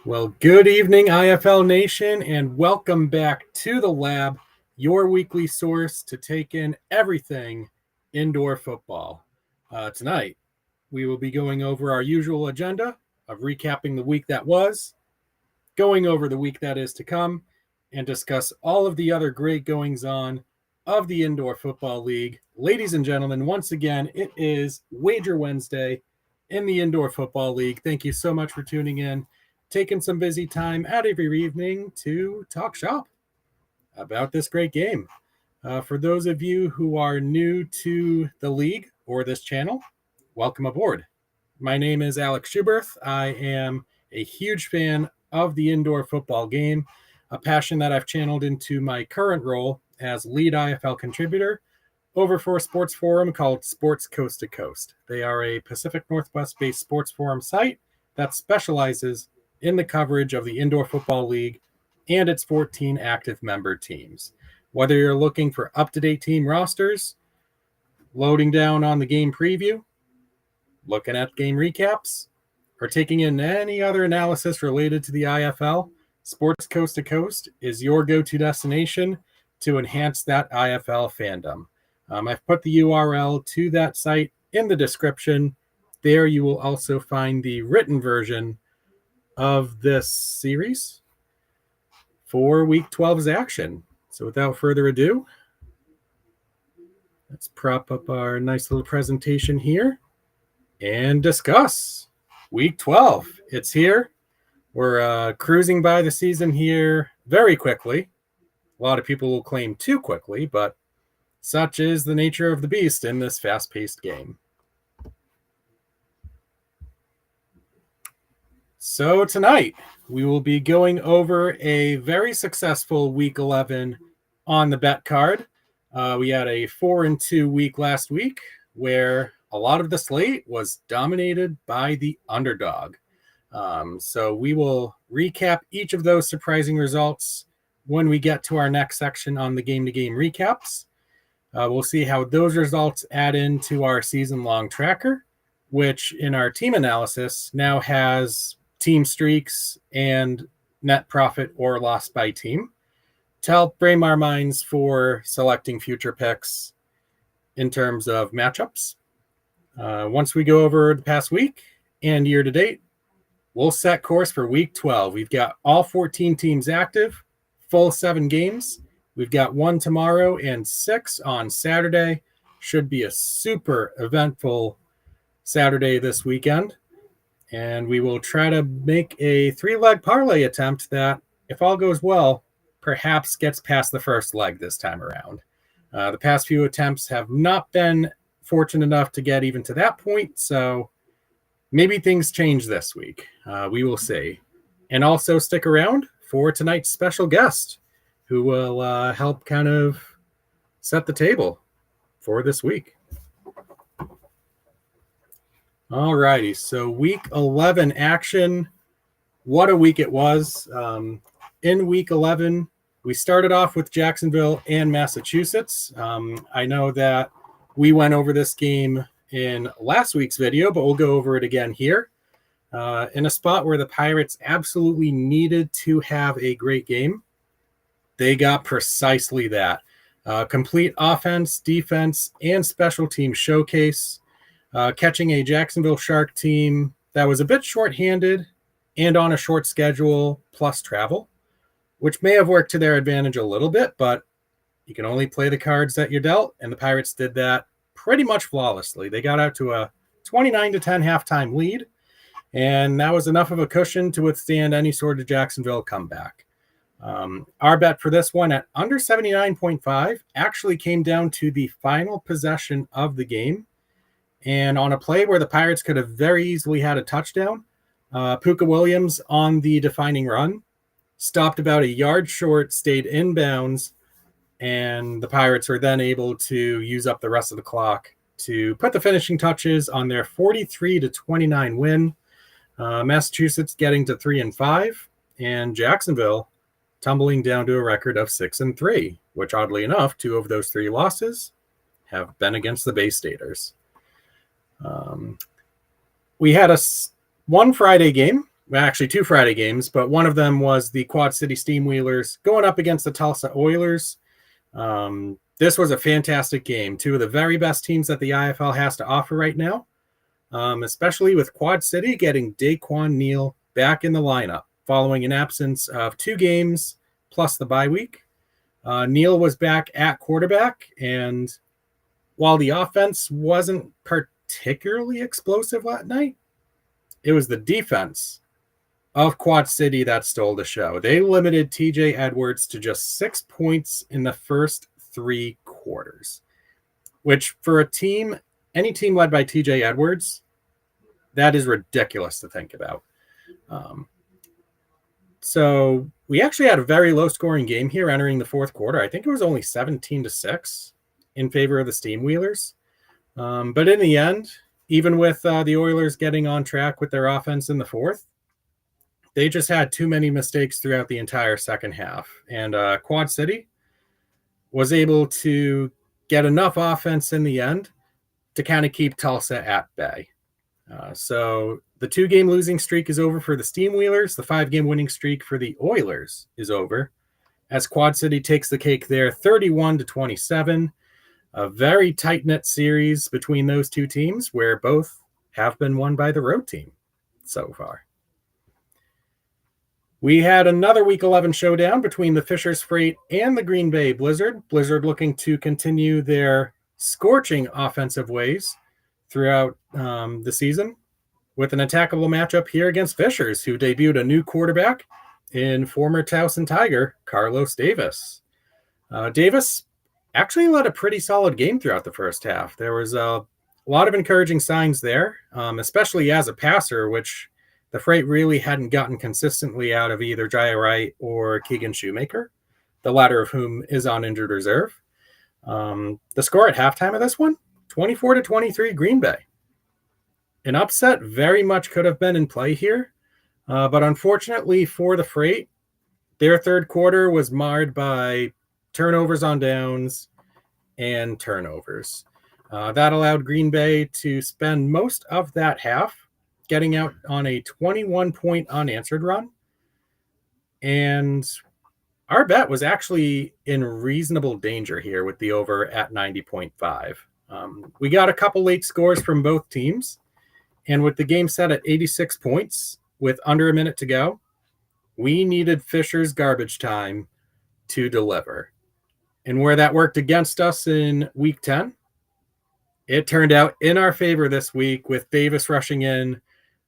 Well, good evening, IFL Nation, and welcome back to the lab, your weekly source to take in everything indoor football. Tonight, we will be going over our usual agenda of recapping the week that was, going over the week that is to come, and discuss all of the other great goings on of the Indoor Football League. Ladies and gentlemen, once again, it is Wager Wednesday in the Indoor Football League. Thank you so much for tuning in, taking some busy time out of your evening to talk shop about this great game. For those of you who are new to the league or this channel, welcome aboard. My name is Alex Schuberth. I am a huge fan of the indoor football game, a passion that I've channeled into my current role as lead IFL contributor over for a sports forum called Sports Coast to Coast. They are a Pacific Northwest-based sports forum site that specializes in the coverage of the Indoor Football League and its 14 active member teams. Whether you're looking for up-to-date team rosters, loading down on the game preview, looking at game recaps, or taking in any other analysis related to the IFL, Sports Coast to Coast is your go-to destination to enhance that IFL fandom. I've put the URL to that site in the description. There you will also find the written version of this series for Week 12's action. So without further ado, let's prop up our nice little presentation here and discuss Week 12. It's here. We're cruising by the season here very quickly. A lot of people will claim too quickly, but such is the nature of the beast in this fast-paced game. So tonight, we will be going over a very successful Week 11 on the bet card. We had a 4-2 week last week where a lot of the slate was dominated by the underdog. So we will recap each of those surprising results when we get to our next section on the game-to-game recaps. We'll see how those results add into our season-long tracker, which in our team analysis now has team streaks and net profit or loss by team to help frame our minds for selecting future picks in terms of matchups. Once we go over the past week and year to date, we'll set course for Week 12. We've got all 14 teams active, full 7 games. We've got 1 tomorrow and 6 on Saturday. Should be a super eventful Saturday this weekend. And we will try to make a 3-leg parlay attempt that, if all goes well, perhaps gets past the first leg this time around. The past few attempts have not been fortunate enough to get even to that point, so maybe things change this week. We will see. And also stick around for tonight's special guest, who will help kind of set the table for this week. All righty, so Week 11 action. What a week it was. In Week 11, we started off with Jacksonville and Massachusetts. I know that we went over this game in last week's video, but we'll go over it again here. In a spot where the Pirates absolutely needed to have a great game, they got precisely that. Complete offense, defense, and special team showcase. Catching a Jacksonville Shark team that was a bit shorthanded and on a short schedule plus travel, which may have worked to their advantage a little bit, but you can only play the cards that you're dealt, and the Pirates did that pretty much flawlessly. They got out to a 29-10 halftime lead, and that was enough of a cushion to withstand any sort of Jacksonville comeback. Our bet for this one at under 79.5 actually came down to the final possession of the game. And on a play where the Pirates could have very easily had a touchdown, Puka Williams on the defining run stopped about a yard short, stayed inbounds, and the Pirates were then able to use up the rest of the clock to put the finishing touches on their 43-29 win. Massachusetts getting to 3-5, and Jacksonville tumbling down to a record of 6-3, which oddly enough, 2 of those 3 losses have been against the Bay Staters. We had one Friday game actually 2 Friday games, but one of them was the Quad City Steamwheelers going up against the Tulsa Oilers. This was a fantastic game. Two of the very best teams that the IFL has to offer right now, especially with Quad City getting Daquan Neal back in the lineup following an absence of 2 games plus the bye week. Neal was back at quarterback, and while the offense wasn't particularly explosive that night, it was the defense of Quad City that stole the show. They limited TJ Edwards to just 6 points in the first 3 quarters, which for a team, any team led by TJ Edwards, that is ridiculous to think about. So we actually had a very low scoring game here entering the 4th quarter. I think it was only 17-6 in favor of the Steamwheelers. But in the end, even with the Oilers getting on track with their offense in the 4th, they just had too many mistakes throughout the entire second half. And Quad City was able to get enough offense in the end to kind of keep Tulsa at bay. So the 2-game losing streak is over for the Steamwheelers. The 5-game winning streak for the Oilers is over, as Quad City takes the cake there 31-27. A very tight-knit series between those 2 teams where both have been won by the road team so far. We had another Week 11 showdown between the Fishers Freight and the Green Bay Blizzard. Blizzard looking to continue their scorching offensive ways throughout the season with an attackable matchup here against Fishers, who debuted a new quarterback in former Towson Tiger, Carlos Davis. Davis actually led a pretty solid game throughout the first half. There was a lot of encouraging signs there, especially as a passer, which the Freight really hadn't gotten consistently out of either Jaya Wright or Keegan Shoemaker, the latter of whom is on injured reserve. The score at halftime of this one, 24-23 Green Bay. An upset very much could have been in play here, but unfortunately for the Freight, their 3rd quarter was marred by turnovers on downs and turnovers. That allowed Green Bay to spend most of that half getting out on a 21-point unanswered run. And our bet was actually in reasonable danger here with the over at 90.5. We got a couple late scores from both teams. And with the game set at 86 points with under a minute to go, we needed Fisher's garbage time to deliver. And where that worked against us in Week 10, it turned out in our favor this week with Davis rushing in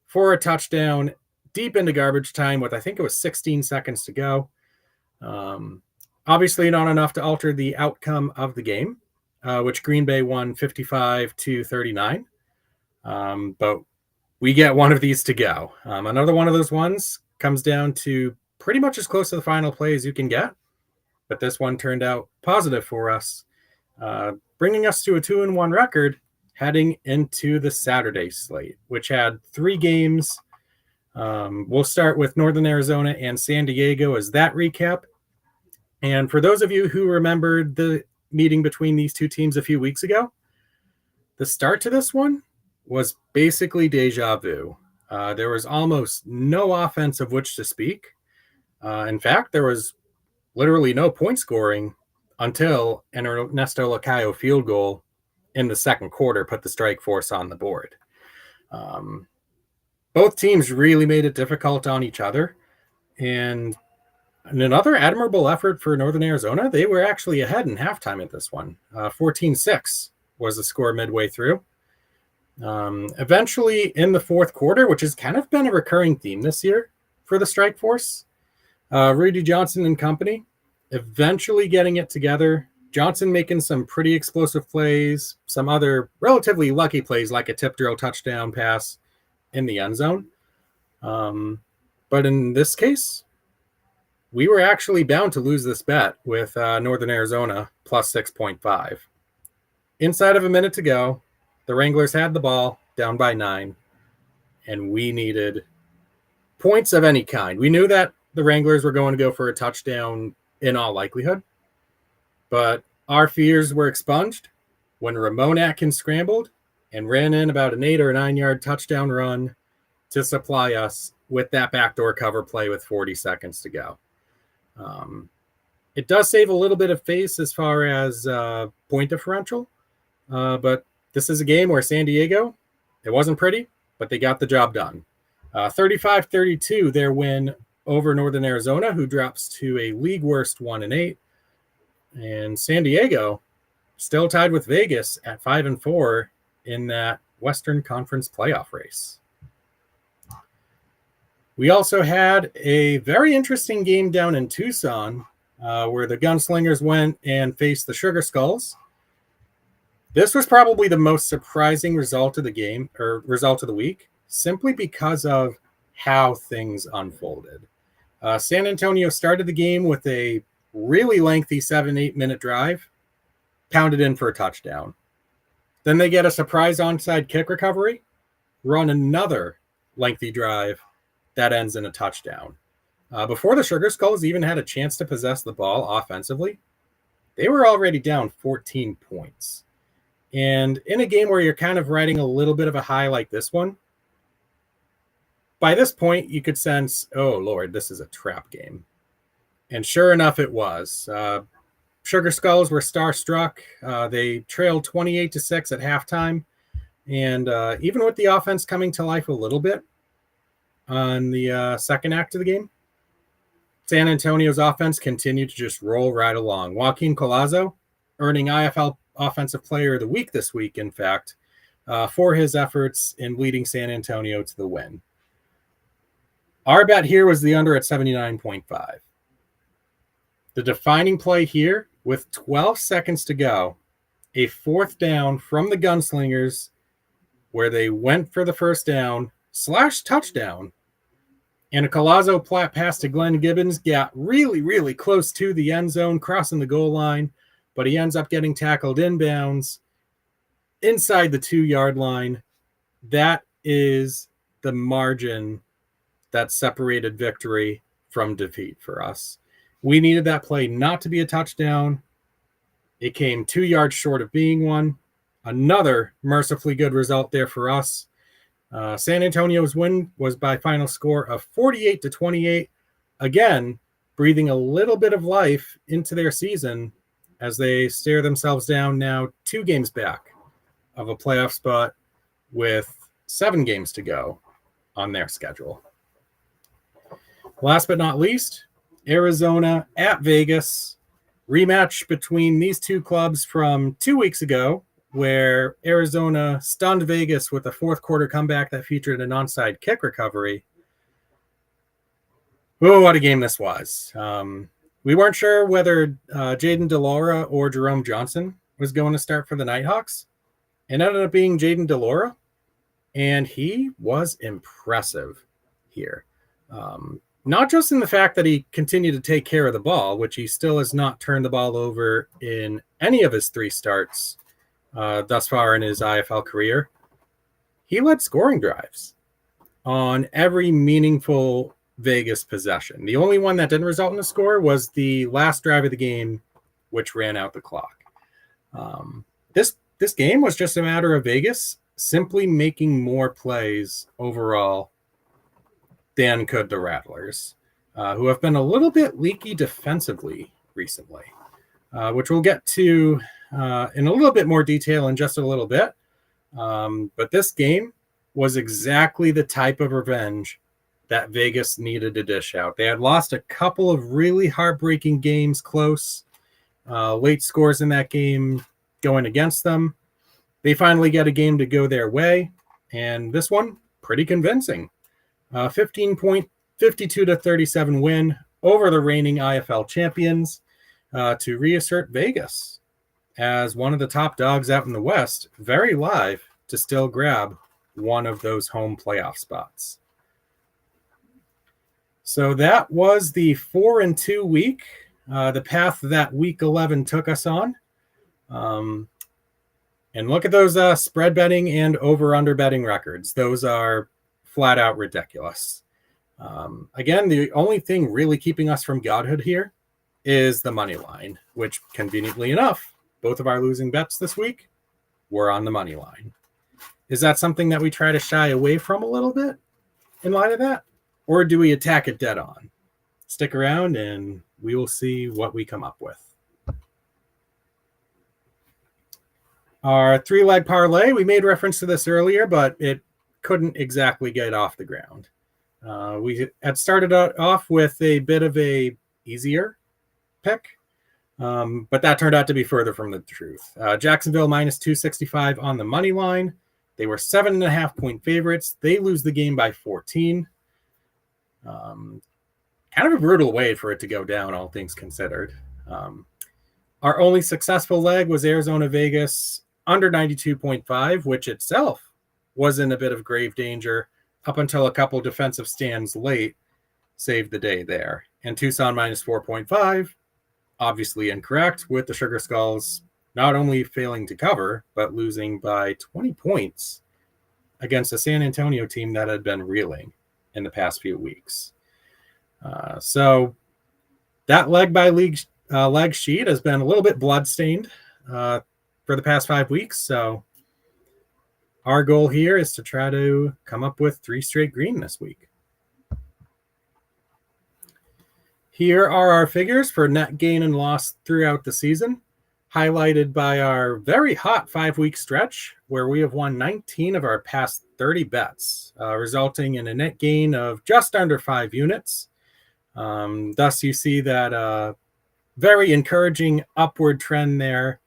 for a touchdown deep into garbage time with, I think it was 16 seconds to go. Obviously not enough to alter the outcome of the game, which Green Bay won 55-39. But we get one of these to go. Another one of those ones comes down to pretty much as close to the final play as you can get. But this one turned out positive for us, bringing us to a 2-1 record heading into the Saturday slate, which had 3 games. We'll start with Northern Arizona and San Diego as that recap. And for those of you who remembered the meeting between these 2 teams a few weeks ago, the start to this one was basically deja vu. There was almost no offense of which to speak. In fact, there was literally no point scoring until an Ernesto Lacayo field goal in the 2nd quarter put the strike force on the board. Both teams really made it difficult on each other. And another admirable effort for Northern Arizona, they were actually ahead in halftime at this one. 14-6 was the score midway through. Eventually in the 4th quarter, which has kind of been a recurring theme this year for the strike force, Rudy Johnson and company eventually getting it together. Johnson making some pretty explosive plays, some other relatively lucky plays like a tip drill touchdown pass in the end zone. But in this case, we were actually bound to lose this bet with Northern Arizona plus 6.5. Inside of a minute to go, the Wranglers had the ball down by 9, and we needed points of any kind. We knew that the Wranglers were going to go for a touchdown in all likelihood, but our fears were expunged when Ramon Atkins scrambled and ran in about an 8 or 9 yard touchdown run to supply us with that backdoor cover play with 40 seconds to go. It does save a little bit of face as far as point differential, but this is a game where San Diego, it wasn't pretty, but they got the job done. 35-32, their win over Northern Arizona, who drops to a league worst 1-8. And San Diego still tied with Vegas at 5-4 in that Western Conference playoff race. We also had a very interesting game down in Tucson where the Gunslingers went and faced the Sugar Skulls. This was probably the most surprising result of the game, or result of the week, simply because of how things unfolded. San Antonio started the game with a really lengthy 7-8 minute drive, pounded in for a touchdown. Then they get a surprise onside kick recovery, run another lengthy drive that ends in a touchdown. Before the Sugar Skulls even had a chance to possess the ball offensively, they were already down 14 points. And in a game where you're kind of riding a little bit of a high like this one, by this point, you could sense, oh, Lord, this is a trap game. And sure enough, it was. Sugar Skulls were starstruck. They trailed 28-6 at halftime. And even with the offense coming to life a little bit on the second act of the game, San Antonio's offense continued to just roll right along. Joaquin Collazo earning IFL Offensive Player of the Week this week, in fact, for his efforts in leading San Antonio to the win. Our bet here was the under at 79.5. The defining play here, with 12 seconds to go, a fourth down from the Gunslingers where they went for the first down / touchdown, and a Collazo pass to Glenn Gibbons got really, really close to the end zone, crossing the goal line, but he ends up getting tackled inbounds inside the 2-yard line. That is the margin that separated victory from defeat for us. We needed that play not to be a touchdown. It came 2 yards short of being one. Another mercifully good result there for us. San Antonio's win was by final score of 48-28. Again, breathing a little bit of life into their season as they stare themselves down now 2 games back of a playoff spot with 7 games to go on their schedule. Last but not least, Arizona at Vegas. Rematch between these two clubs from 2 weeks ago, where Arizona stunned Vegas with a fourth quarter comeback that featured an onside kick recovery. Oh, what a game this was. We weren't sure whether Jaden DeLaura or Jerome Johnson was going to start for the Nighthawks. It ended up being Jaden DeLaura, and he was impressive here. Not just in the fact that he continued to take care of the ball, which he still has not turned the ball over in any of his 3 starts thus far in his IFL career. He led scoring drives on every meaningful Vegas possession. The only one that didn't result in a score was the last drive of the game, which ran out the clock. This game was just a matter of Vegas simply making more plays overall than could the Rattlers, who have been a little bit leaky defensively recently, which we'll get to in a little bit more detail in just a little bit. But this game was exactly the type of revenge that Vegas needed to dish out. They had lost a couple of really heartbreaking games close, late scores in that game going against them. They finally get a game to go their way, and this one, pretty convincing. 15-point, 52-37 win over the reigning IFL champions to reassert Vegas as one of the top dogs out in the West, very live to still grab one of those home playoff spots. So that was the 4-2 week, the path that week 11 took us on. And look at those spread betting and over-under betting records. Those are flat out ridiculous. Again, the only thing really keeping us from godhood here is the money line, which conveniently enough, both of our losing bets this week were on the money line. Is that something that we try to shy away from a little bit in light of that? or do we attack it dead on? Stick around and we will see what we come up with. Our 3-leg parlay, we made reference to this earlier, but it couldn't exactly get off the ground. We had started off with a bit of a easier pick, but that turned out to be further from the truth. Jacksonville minus 265 on the money line. They were 7.5-point favorites. They lose the game by 14. Kind of a brutal way for it to go down, all things considered. Our only successful leg was Arizona Vegas under 92.5, which itself was in a bit of grave danger up until a couple defensive stands late saved the day there. And Tucson minus 4.5, obviously incorrect, with the Sugar Skulls not only failing to cover, but losing by 20 points against a San Antonio team that had been reeling in the past few weeks. So that leg by leg sheet has been a little bit bloodstained for the past 5 weeks. So our goal here is to try to come up with 3 straight green this week. Here are our figures for net gain and loss throughout the season, highlighted by our very hot 5-week stretch where we have won 19 of our past 30 bets, resulting in a net gain of just under 5 units. Thus, you see that very encouraging upward trend there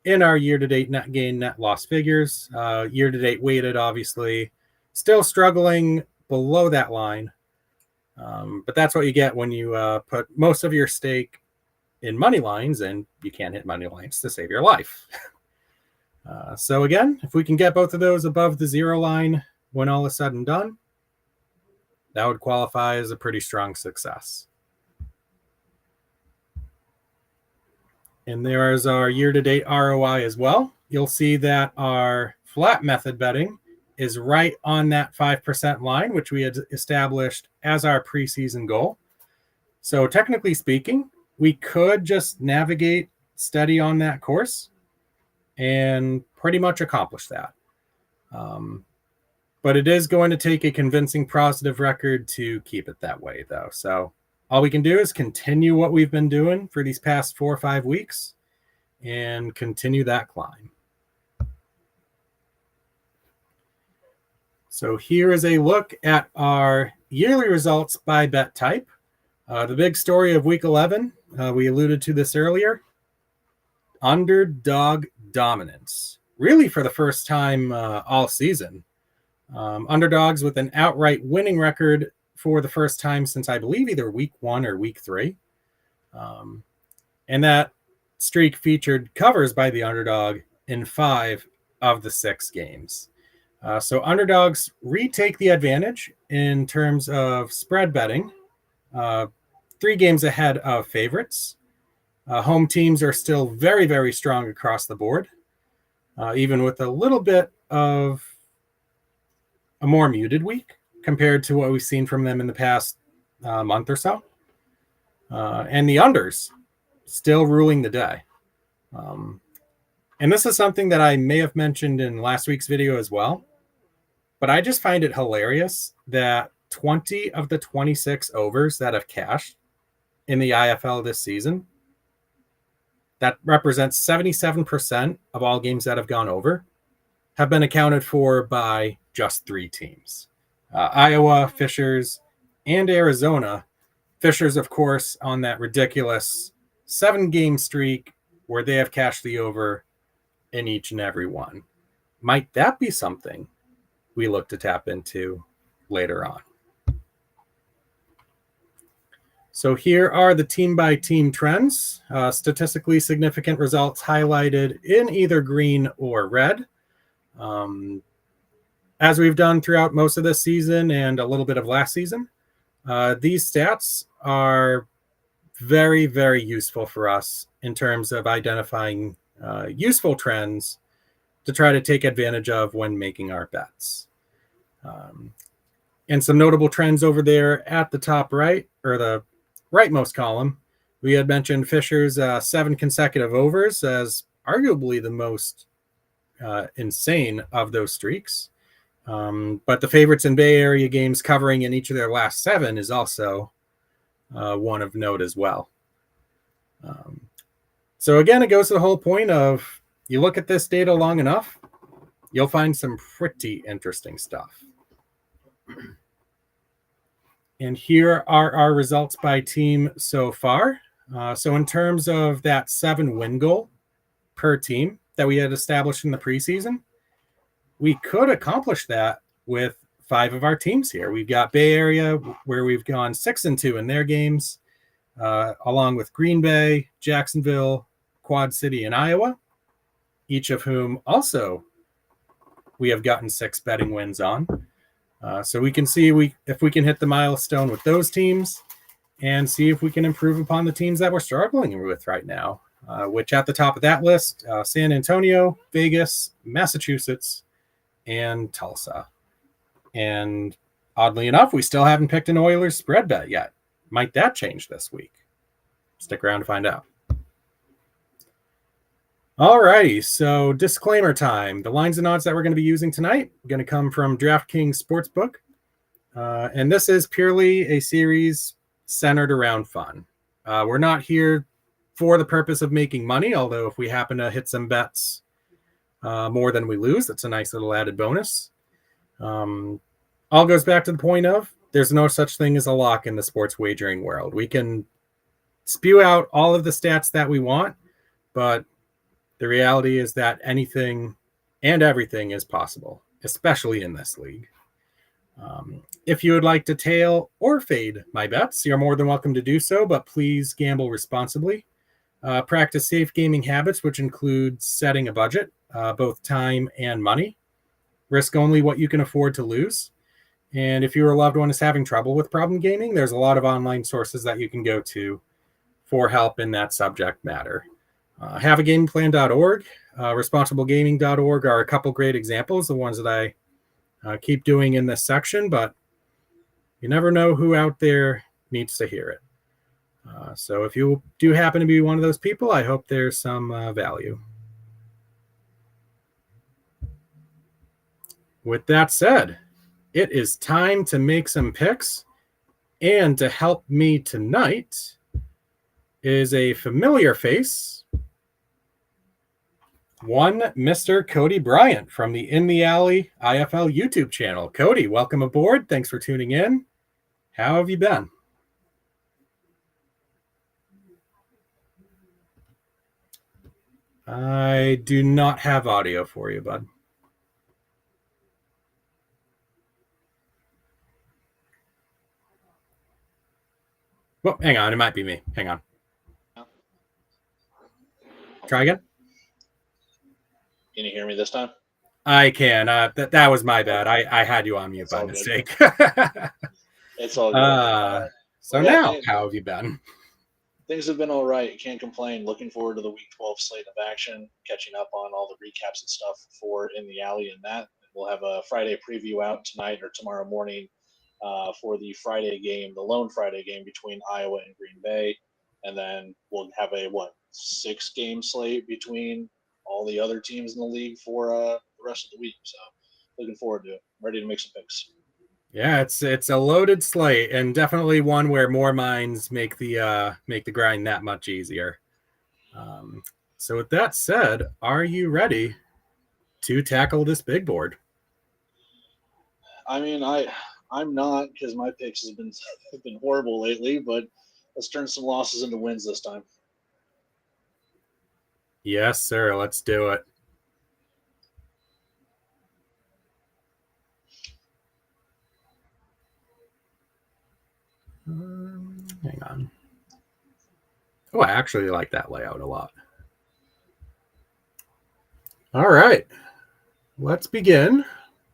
in our year-to-date net gain, net loss figures. Year-to-date weighted, obviously, still struggling below that line. But that's what you get when you put most of your stake in money lines, and you can't hit money lines to save your life. So again, if we can get both of those above the 0 line when all is said and done, that would qualify as a pretty strong success. And there is our year-to-date ROI as well. You'll see that our flat method betting is right on that 5% line, which we had established as our preseason goal. So technically speaking, we could just navigate steady on that course and pretty much accomplish that. But it is going to take a convincing positive record to keep it that way, though. So all we can do is continue what we've been doing for these past 4 or 5 weeks and continue that climb. So here is a look at our yearly results by bet type. The big story of week 11, we alluded to this earlier, underdog dominance. Really for the first time all season. Underdogs with an outright winning record for the first time since I believe either week 1 or week 3. And that streak featured covers by the underdog in 5 of the 6 games. So underdogs retake the advantage in terms of spread betting, 3 games ahead of favorites. Home teams are still very, very strong across the board, even with a little bit of a more muted week compared to what we've seen from them in the past month or so. And the unders still ruling the day. And this is something that I may have mentioned in last week's video as well, but I just find it hilarious that 20 of the 26 overs that have cashed in the IFL this season, that represents 77% of all games that have gone over, have been accounted for by just 3 teams. Iowa, Fishers, and Arizona. Fishers, of course, on that ridiculous 7-game streak where they have cashed the over in each and every one. Might that be something we look to tap into later on? So here are the team-by-team trends. Statistically significant results highlighted in either green or red. As we've done throughout most of this season and a little bit of last season, these stats are very, very useful for us in terms of identifying useful trends to try to take advantage of when making our bets. And some notable trends over there at the top right, or the rightmost column, we had mentioned Fisher's 7 consecutive overs as arguably the most insane of those streaks. But the favorites in Bay Area games covering in each of their last 7 is also one of note as well. So again, it goes to the whole point of you look at this data long enough, you'll find some pretty interesting stuff. And here are our results by team so far. So in terms of that 7 win goal per team that we had established in the preseason, we could accomplish that with 5 of our teams here. We've got Bay Area, where we've gone 6-2 in their games, along with Green Bay, Jacksonville, Quad City, and Iowa, each of whom also we have gotten 6 betting wins on. So we can see if we can hit the milestone with those teams and see if we can improve upon the teams that we're struggling with right now, which at the top of that list, San Antonio, Vegas, Massachusetts, and Tulsa. And oddly enough, we still haven't picked an Oilers spread bet yet. Might that change this week? Stick around to find out. All righty, so disclaimer time. The lines and odds that we're going to be using tonight are going to come from DraftKings Sportsbook. And this is purely a series centered around fun. We're not here for the purpose of making money, although if we happen to hit some bets more than we lose, that's a nice little added bonus. All goes back to the point of there's no such thing as a lock in the sports wagering world. We can spew out all of the stats that we want, but the reality is that anything and everything is possible, especially in this league. If you would like to tail or fade my bets, you're more than welcome to do so, but please gamble responsibly. Practice safe gaming habits, which includes setting a budget, both time and money. Risk only what you can afford to lose. And if your loved one is having trouble with problem gaming, there's a lot of online sources that you can go to for help in that subject matter. Haveagameplan.org, responsiblegaming.org are a couple great examples, the ones that I keep doing in this section, but you never know who out there needs to hear it. So if you do happen to be one of those people, I hope there's some value. With that said, it is time to make some picks, and to help me tonight is a familiar face, one Mr. Cody Bryant from the In the Alley IFL YouTube channel. Cody, welcome aboard. Thanks for tuning in. How have you been? I do not have audio for you, bud. Well, hang on. It might be me. Hang on. Try again. Can you hear me this time? I can. That was my bad. I had you on mute by mistake. It's all good. So yeah, now, how have you been? Things have been all right. Can't complain. Looking forward to the Week 12 slate of action, catching up on all the recaps and stuff for In the Alley and that. We'll have a Friday preview out tonight or tomorrow morning for the Friday game, the lone Friday game between Iowa and Green Bay. And then we'll have a, 6-game slate between all the other teams in the league for the rest of the week. So looking forward to it. Ready to make some picks. Yeah, it's a loaded slate, and definitely one where more minds make the grind that much easier. So with that said, are you ready to tackle this big board? I mean, I'm not, because my picks have been horrible lately, but let's turn some losses into wins this time. Yes, sir. Let's do it. Hang on. Oh, I actually like that layout a lot. All right. Let's begin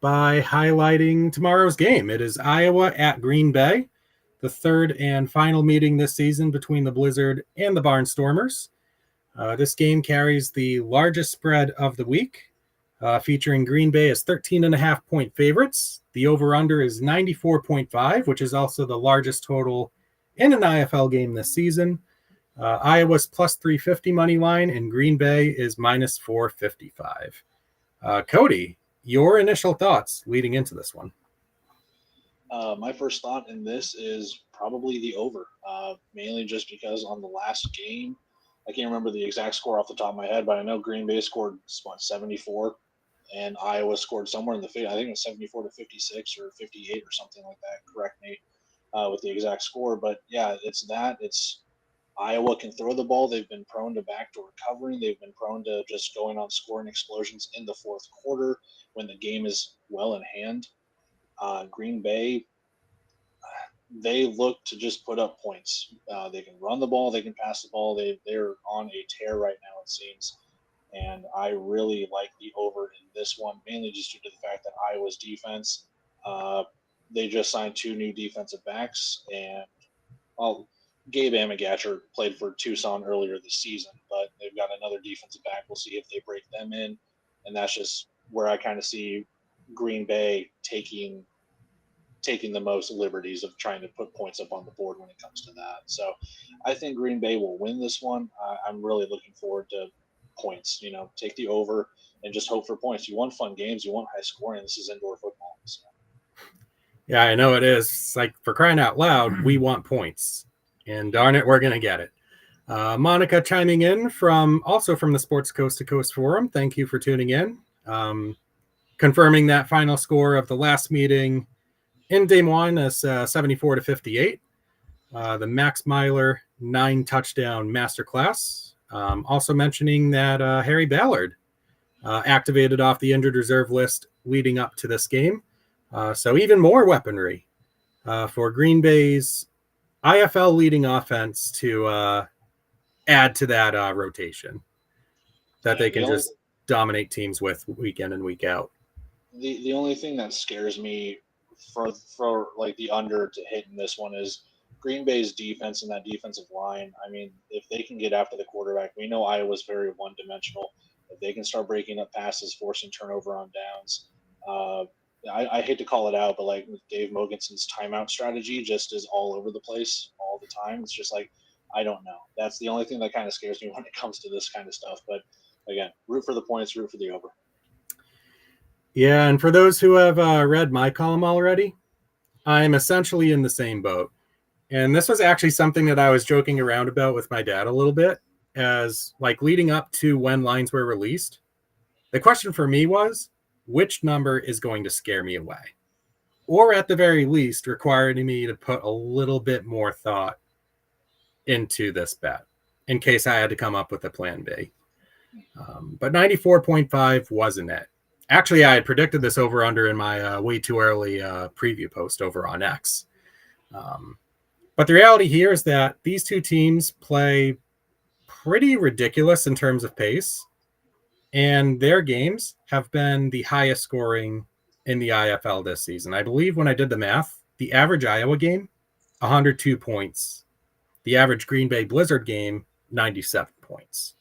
by highlighting tomorrow's game. It is Iowa at Green Bay, the third and final meeting this season between the Blizzard and the Barnstormers. This game carries the largest spread of the week, featuring Green Bay as 13.5-point favorites. The over-under is 94.5, which is also the largest total in an IFL game this season. Iowa's plus 350 money line, and Green Bay is minus 455. Cody, your initial thoughts leading into this one? My first thought in this is probably the over, mainly just because on the last game, I can't remember the exact score off the top of my head, but I know Green Bay scored 74, and Iowa scored somewhere in the I think it was 74 to 56 or 58 or something like that. Correct me with the exact score, but yeah, it's that. It's Iowa can throw the ball. They've been prone to backdoor covering. They've been prone to just going on scoring explosions in the fourth quarter when the game is well in hand. Green Bay, they look to just put up points. They can run the ball, they can pass the ball. They're on a tear right now, it seems. And I really like the over in this one, mainly just due to the fact that Iowa's defense, uh, they just signed two new defensive backs, and well, Gabe Amigatcher played for Tucson earlier this season, but they've got another defensive back. We'll see if they break them in, and that's just where I kind of see Green Bay taking the most liberties of trying to put points up on the board when it comes to that. So I think Green Bay will win this one. I'm really looking forward to points. Take the over and just hope for points. You want fun games. You want high scoring. This is indoor football. So. Yeah, I know it is. It's like, for crying out loud, we want points. And darn it, we're going to get it. Monica chiming in also from the Sports Coast to Coast Forum. Thank you for tuning in. Confirming that final score of the last meeting in Des Moines is 74 to 58. The Max Myler 9-touchdown masterclass. Also mentioning that Harry Ballard activated off the injured reserve list leading up to this game. So even more weaponry for Green Bay's IFL leading offense to add to that rotation that they can just dominate teams with week in and week out. The only thing that scares me for like the under to hit in this one is Green Bay's defense and that defensive line. I mean, if they can get after the quarterback, we know Iowa's very one-dimensional. If they can start breaking up passes, forcing turnover on downs, I hate to call it out, but like Dave Mogensen's timeout strategy just is all over the place all the time. It's just like, I don't know. That's the only thing that kind of scares me when it comes to this kind of stuff. But again, root for the points, root for the over. Yeah, and for those who have read my column already, I'm essentially in the same boat. And this was actually something that I was joking around about with my dad a little bit, as like leading up to when lines were released. The question for me was, which number is going to scare me away? Or at the very least, requiring me to put a little bit more thought into this bet in case I had to come up with a plan B. But 94.5 wasn't it. Actually, I had predicted this over-under in my way too early preview post over on X. But the reality here is that these two teams play pretty ridiculous in terms of pace, and their games have been the highest scoring in the IFL this season. I believe when I did the math, the average Iowa game, 102 points. The average Green Bay Blizzard game, 97 points.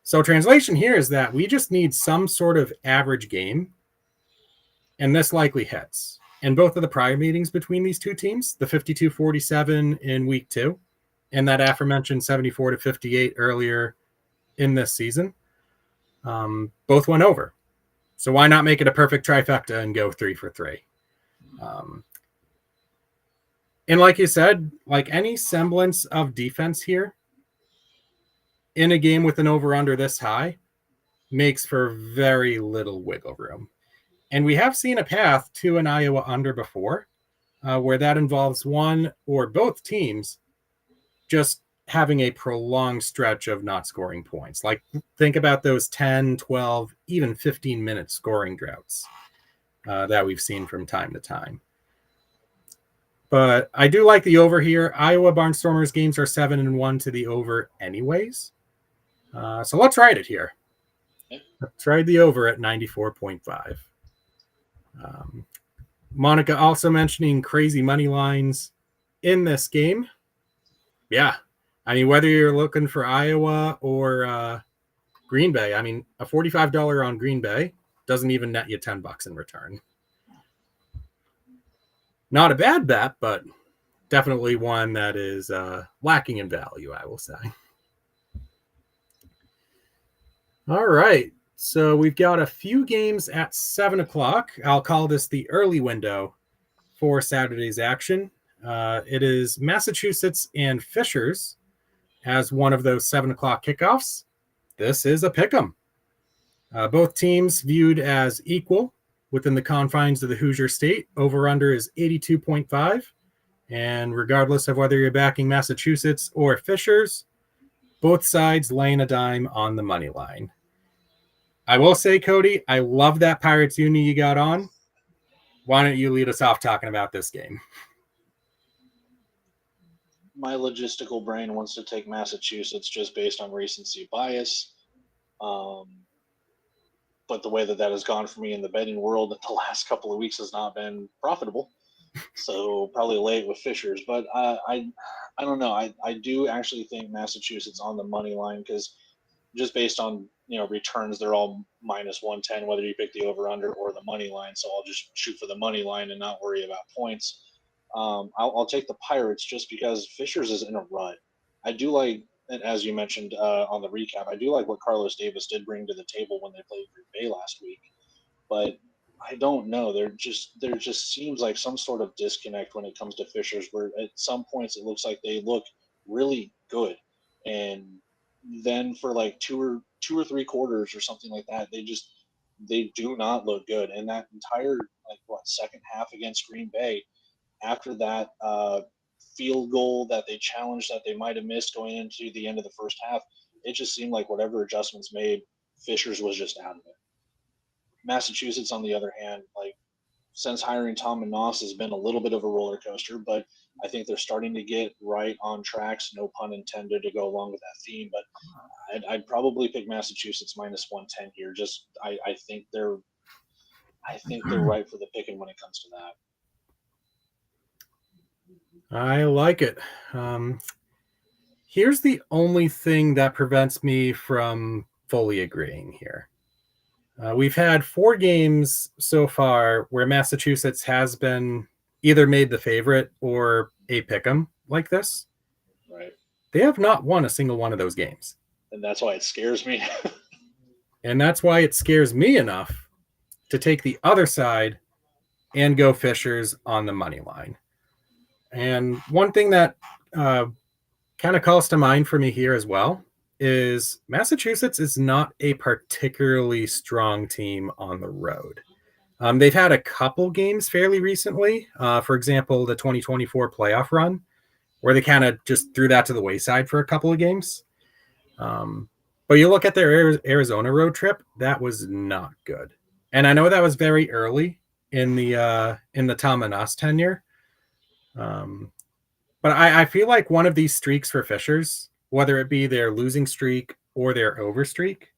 So translation here is that we just need some sort of average game, and this likely hits. In both of the prior meetings between these two teams, the 52-47 in week 2, and that aforementioned 74 to 58 earlier in this season, both went over. So why not make it a perfect trifecta and go 3 for 3? And like you said, like any semblance of defense here in a game with an over-under this high makes for very little wiggle room. And we have seen a path to an Iowa under before, where that involves one or both teams just having a prolonged stretch of not scoring points. Like, think about those 10, 12, even 15-minute scoring droughts that we've seen from time to time. But I do like the over here. Iowa Barnstormers games are 7-1 to the over anyways. So let's ride it here. Let's ride the over at 94.5. Monica also mentioning crazy money lines in this game. Yeah. I mean, whether you're looking for Iowa or Green Bay, I mean, a $45 on Green Bay doesn't even net you $10 in return. Not a bad bet, but definitely one that is lacking in value, I will say. All right. So we've got a few games at 7 o'clock. I'll call this the early window for Saturday's action. It is Massachusetts and Fishers as one of those 7 o'clock kickoffs. This is a pick'em. Both teams viewed as equal within the confines of the Hoosier State. Over-under is 82.5. And regardless of whether you're backing Massachusetts or Fishers, both sides laying a dime on the money line. I will say, Cody, I love that Pirates uni you got on. Why don't you lead us off talking about this game? My logistical brain wants to take Massachusetts just based on recency bias. But the way that has gone for me in the betting world in the last couple of weeks has not been profitable. So probably late with Fishers. But I don't know. I do actually think Massachusetts on the money line because just based on returns, they're all minus 110, whether you pick the over under or the money line. So I'll just shoot for the money line and not worry about points. I'll take the Pirates just because Fishers is in a rut. I do like, and as you mentioned on the recap, I do like what Carlos Davis did bring to the table when they played Green Bay last week. But I don't know. There just seems like some sort of disconnect when it comes to Fishers, where at some points it looks like they look really good, and then for like two or three quarters or something like that, they do not look good. And that entire second half against Green Bay, after that field goal that they challenged that they might have missed going into the end of the first half, it just seemed like whatever adjustments made, Fishers was just out of it. Massachusetts, on the other hand, since hiring Tom and Noss has been a little bit of a roller coaster, but I think they're starting to get right on tracks. No pun intended to go along with that theme, but I'd probably pick Massachusetts minus 110 here. Just I think they're right for the picking when it comes to that. I like it. Here's the only thing that prevents me from fully agreeing here. We've had 4 games so far where Massachusetts has been either made the favorite or a pick'em like this. Right. They have not won a single one of those games. And that's why it scares me. And that's why it scares me enough to take the other side and go Fishers on the money line. And one thing that kind of calls to mind for me here as well is Massachusetts is not a particularly strong team on the road. They've had a couple games fairly recently. For example, the 2024 playoff run, where they kind of just threw that to the wayside for a couple of games. But you look at their Arizona road trip, that was not good. And I know that was very early in the Tom and Noss tenure. But I feel like one of these streaks for Fishers, whether it be their losing streak or their over streak,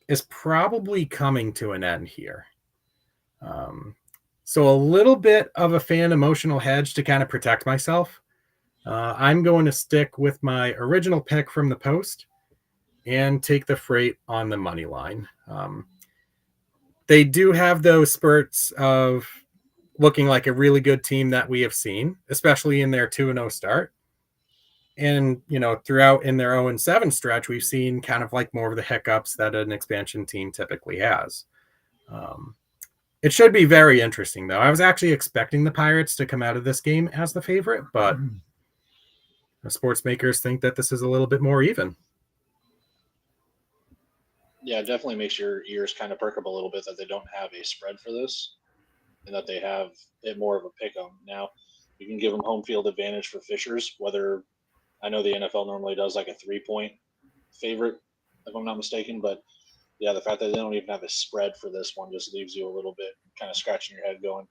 is probably coming to an end here. So a little bit of a fan emotional hedge to kind of protect myself. I'm going to stick with my original pick from the post and take the freight on the money line. They do have those spurts of looking like a really good team that we have seen, especially in their 2-0 start. And, throughout in their 0-7 stretch, we've seen kind of like more of the hiccups that an expansion team typically has. It should be very interesting, though. I was actually expecting the Pirates to come out of this game as the favorite, but the sports makers think that this is a little bit more even. Yeah, it definitely makes your ears kind of perk up a little bit that they don't have a spread for this and that they have it more of a pick 'em. Now, you can give them home field advantage for Fishers, whether I know the NFL normally does like a 3-point favorite, if I'm not mistaken, but yeah, the fact that they don't even have a spread for this one just leaves you a little bit kind of scratching your head going,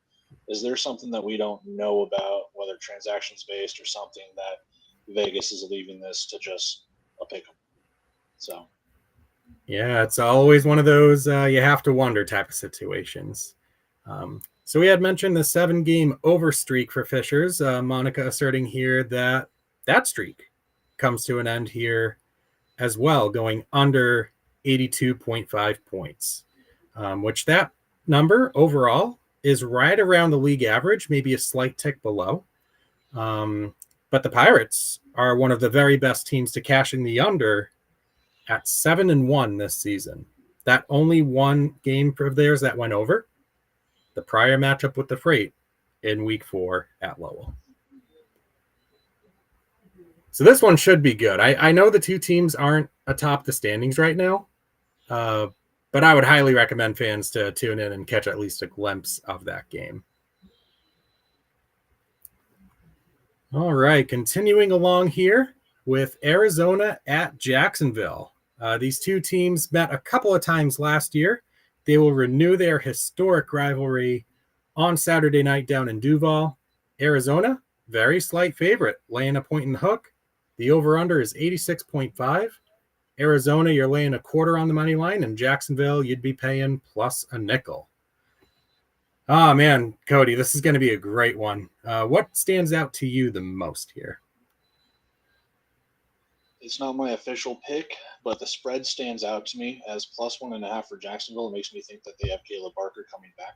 is there something that we don't know about, whether transactions based or something, that Vegas is leaving this to just a pick 'em? So yeah, it's always one of those you have to wonder type of situations. So we had mentioned the 7-game over streak for Fishers. Monica asserting here that streak comes to an end here as well, going under 82.5 points, which that number overall is right around the league average, maybe a slight tick below. But the Pirates are one of the very best teams to cash in the under at 7-1 this season. that only one game of theirs that went over. The prior matchup with the Freight in week 4 at Lowell. So this one should be good. I know the two teams aren't atop the standings right now, but I would highly recommend fans to tune in and catch at least a glimpse of that game. All right, continuing along here with Arizona at Jacksonville. These two teams met a couple of times last year. They will renew their historic rivalry on Saturday night down in Duval. Arizona, very slight favorite, laying a point in the hook. The over-under is 86.5. Arizona, you're laying a quarter on the money line, and Jacksonville, you'd be paying plus a nickel. Oh, man, Cody, this is going to be a great one. What stands out to you the most here? It's not my official pick, but the spread stands out to me as plus 1.5 for Jacksonville. It makes me think that they have Caleb Barker coming back.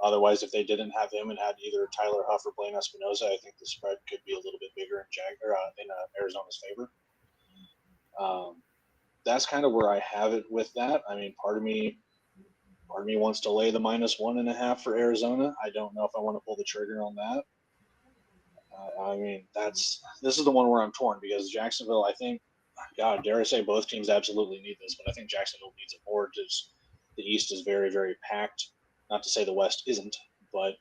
Otherwise, if they didn't have him and had either Tyler Huff or Blaine Espinoza, I think the spread could be a little bit bigger in Arizona's favor. That's kind of where I have it with that. I mean, part of me wants to lay the minus 1.5 for Arizona. I don't know if I want to pull the trigger on that. I mean, this is the one where I'm torn because Jacksonville, I think, God, dare I say both teams absolutely need this, but I think Jacksonville needs it more because the East is very, very packed. Not to say the West isn't, but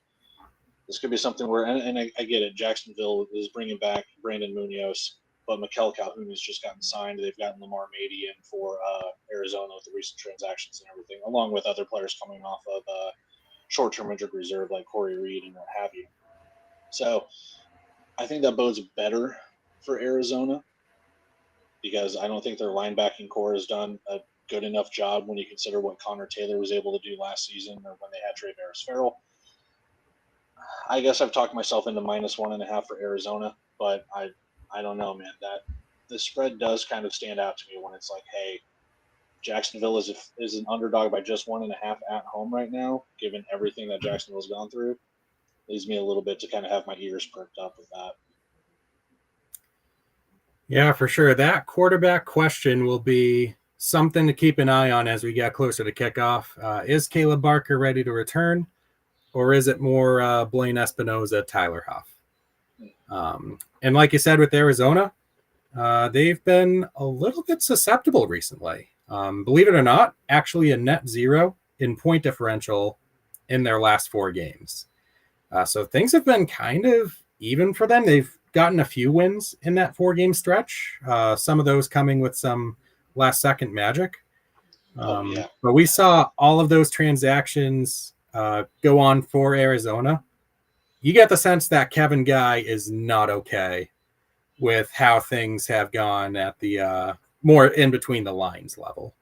this could be something where, and I get it, Jacksonville is bringing back Brandon Munoz, but Mikel Calhoun has just gotten signed. They've gotten Lamar Mady in for Arizona with the recent transactions and everything, along with other players coming off of short-term injured reserve like Corey Reed and what have you. So I think that bodes better for Arizona because I don't think their linebacking core has done a good enough job when you consider what Connor Taylor was able to do last season or when they had Travaris Farrell. I guess I've talked myself into minus 1.5 for Arizona, but I don't know, man. That the spread does kind of stand out to me when it's like, hey, Jacksonville is an underdog by just 1.5 at home right now, given everything that Jacksonville's gone through. Leaves me a little bit to kind of have my ears perked up with that. Yeah, for sure. That quarterback question will be something to keep an eye on as we get closer to kickoff. Is Caleb Barker ready to return, or is it more Blaine Espinoza, Tyler Huff? And like you said with Arizona, they've been a little bit susceptible recently. Believe it or not, actually a net 0 in point differential in their last 4 games. So things have been kind of even for them. They've gotten a few wins in that 4-game stretch. Some of those coming with some last-second magic. But we saw all of those transactions go on for Arizona. You get the sense that Kevin Guy is not okay with how things have gone at the more in between the lines level.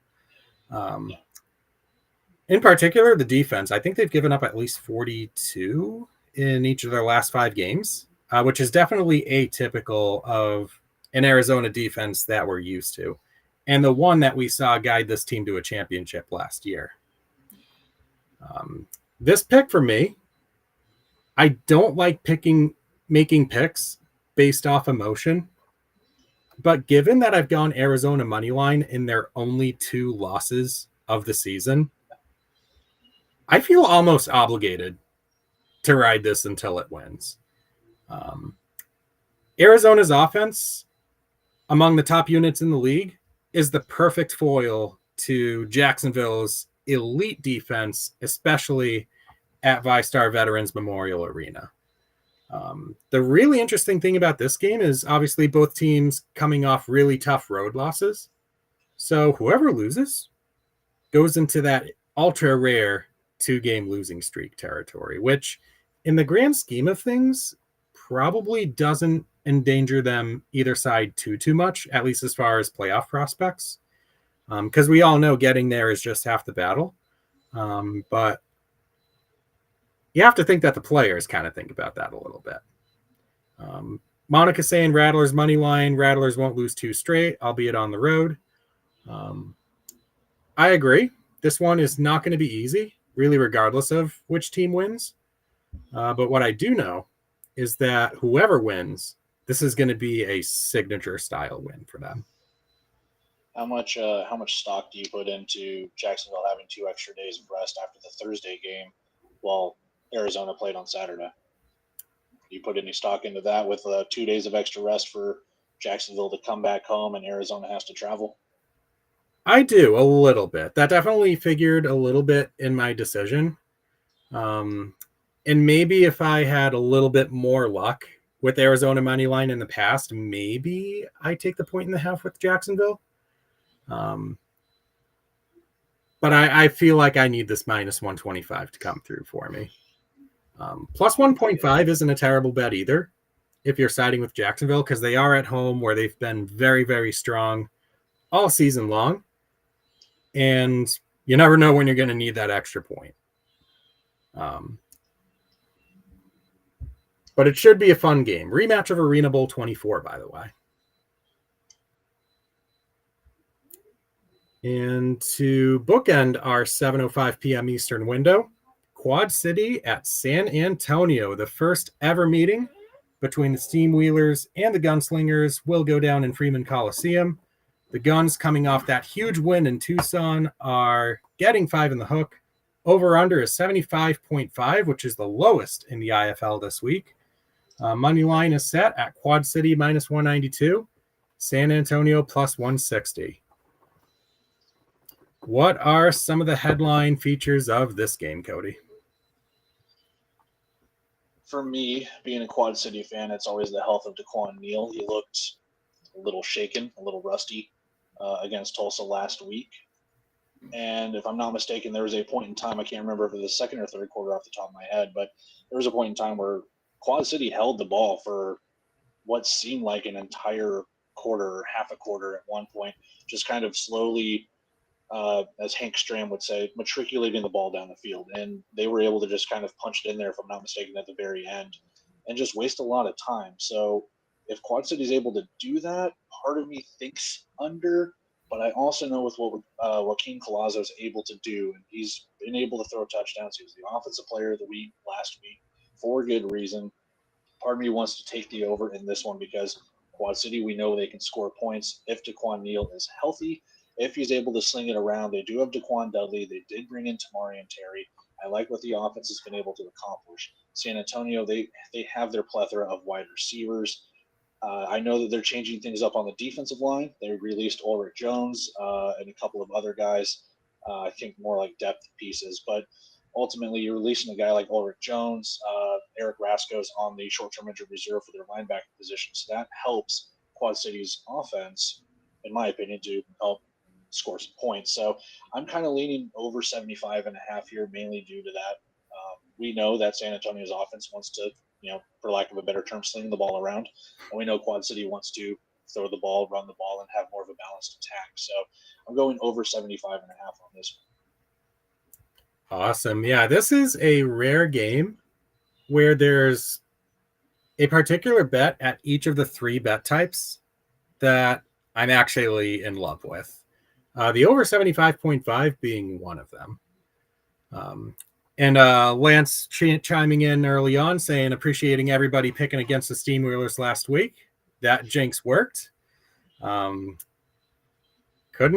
In particular, the defense. I think they've given up at least 42 in each of their last 5 games, which is definitely atypical of an Arizona defense that we're used to, and the one that we saw guide this team to a championship last year. This pick for me, I don't like making picks based off emotion, but given that I've gone Arizona money line in their only 2 losses of the season, I feel almost obligated to ride this until it wins. Arizona's offense, among the top units in the league, is the perfect foil to Jacksonville's elite defense, especially at VyStar Veterans Memorial Arena. The really interesting thing about this game is obviously both teams coming off really tough road losses. So whoever loses goes into that ultra rare 2-game losing streak territory, which in the grand scheme of things probably doesn't endanger them either side too much, at least as far as playoff prospects. Because we all know getting there is just half the battle. But you have to think that the players kind of think about that a little bit. Monica saying Rattlers money line. Rattlers won't lose 2 straight, albeit on the road. I agree. This one is not going to be easy, really, regardless of which team wins. But what I do know is that whoever wins, this is going to be a signature style win for them. How much stock do you put into Jacksonville having 2 extra days of rest after the Thursday game, while Arizona played on Saturday? Do you put any stock into that with 2 days of extra rest for Jacksonville to come back home and Arizona has to travel? I do a little bit. That definitely figured a little bit in my decision. Um, and maybe if I had a little bit more luck with Arizona money line in the past, maybe I take the 1.5 with Jacksonville. Um, but I feel like I need this minus 125 to come through for me. Plus 1.5 isn't a terrible bet either if you're siding with Jacksonville, because they are at home where they've been very, very strong all season long. And you never know when you're going to need that extra point. But it should be a fun game. Rematch of Arena Bowl 24, by the way. And to bookend our 7:05 p.m. Eastern window, Quad City at San Antonio, the first ever meeting between the Steam Wheelers and the Gunslingers, will go down in Freeman Coliseum. The Guns, coming off that huge win in Tucson, are getting 5 in the hook. Over under is 75.5, which is the lowest in the IFL this week. Money line is set at Quad City minus 192, San Antonio plus 160. What are some of the headline features of this game, Cody? For me, being a Quad City fan, it's always the health of Daquan Neal. He looked a little shaken, a little rusty against Tulsa last week. And if I'm not mistaken, there was a point in time, I can't remember if it was the second or third quarter off the top of my head, but there was a point in time where Quad City held the ball for what seemed like an entire quarter or half a quarter at one point, just kind of slowly, as Hank Stram would say, matriculating the ball down the field. And they were able to just kind of punch it in there, if I'm not mistaken, at the very end and just waste a lot of time. So if Quad City is able to do that, part of me thinks under, but I also know with what Joaquin Collazo is able to do, and he's been able to throw touchdowns. He was the offensive player of the week last week for good reason. Part of me wants to take the over in this one because Quad City, we know they can score points if Daquan Neal is healthy. If he's able to sling it around, they do have Daquan Dudley. They did bring in Tamari and Terry. I like what the offense has been able to accomplish. San Antonio, they have their plethora of wide receivers. I know that they're changing things up on the defensive line. They released Ulrich Jones and a couple of other guys. I think more like depth pieces, but ultimately you're releasing a guy like Ulrich Jones. Eric Rasco's on the short-term injured reserve for their linebacker position, so that helps Quad City's offense, in my opinion, to help score some points. So I'm kind of leaning over 75.5 here, mainly due to that. We know that San Antonio's offense wants to, for lack of a better term, sling the ball around, and we know Quad City wants to throw the ball, run the ball, and have more of a balanced attack. So I'm going over 75.5 on this one. Awesome. Yeah, this is a rare game where there's a particular bet at each of the 3 bet types that I'm actually in love with. The over 75.5 being one of them. And Lance chiming in early on saying, appreciating everybody picking against the Steamwheelers last week. That jinx worked. Couldn't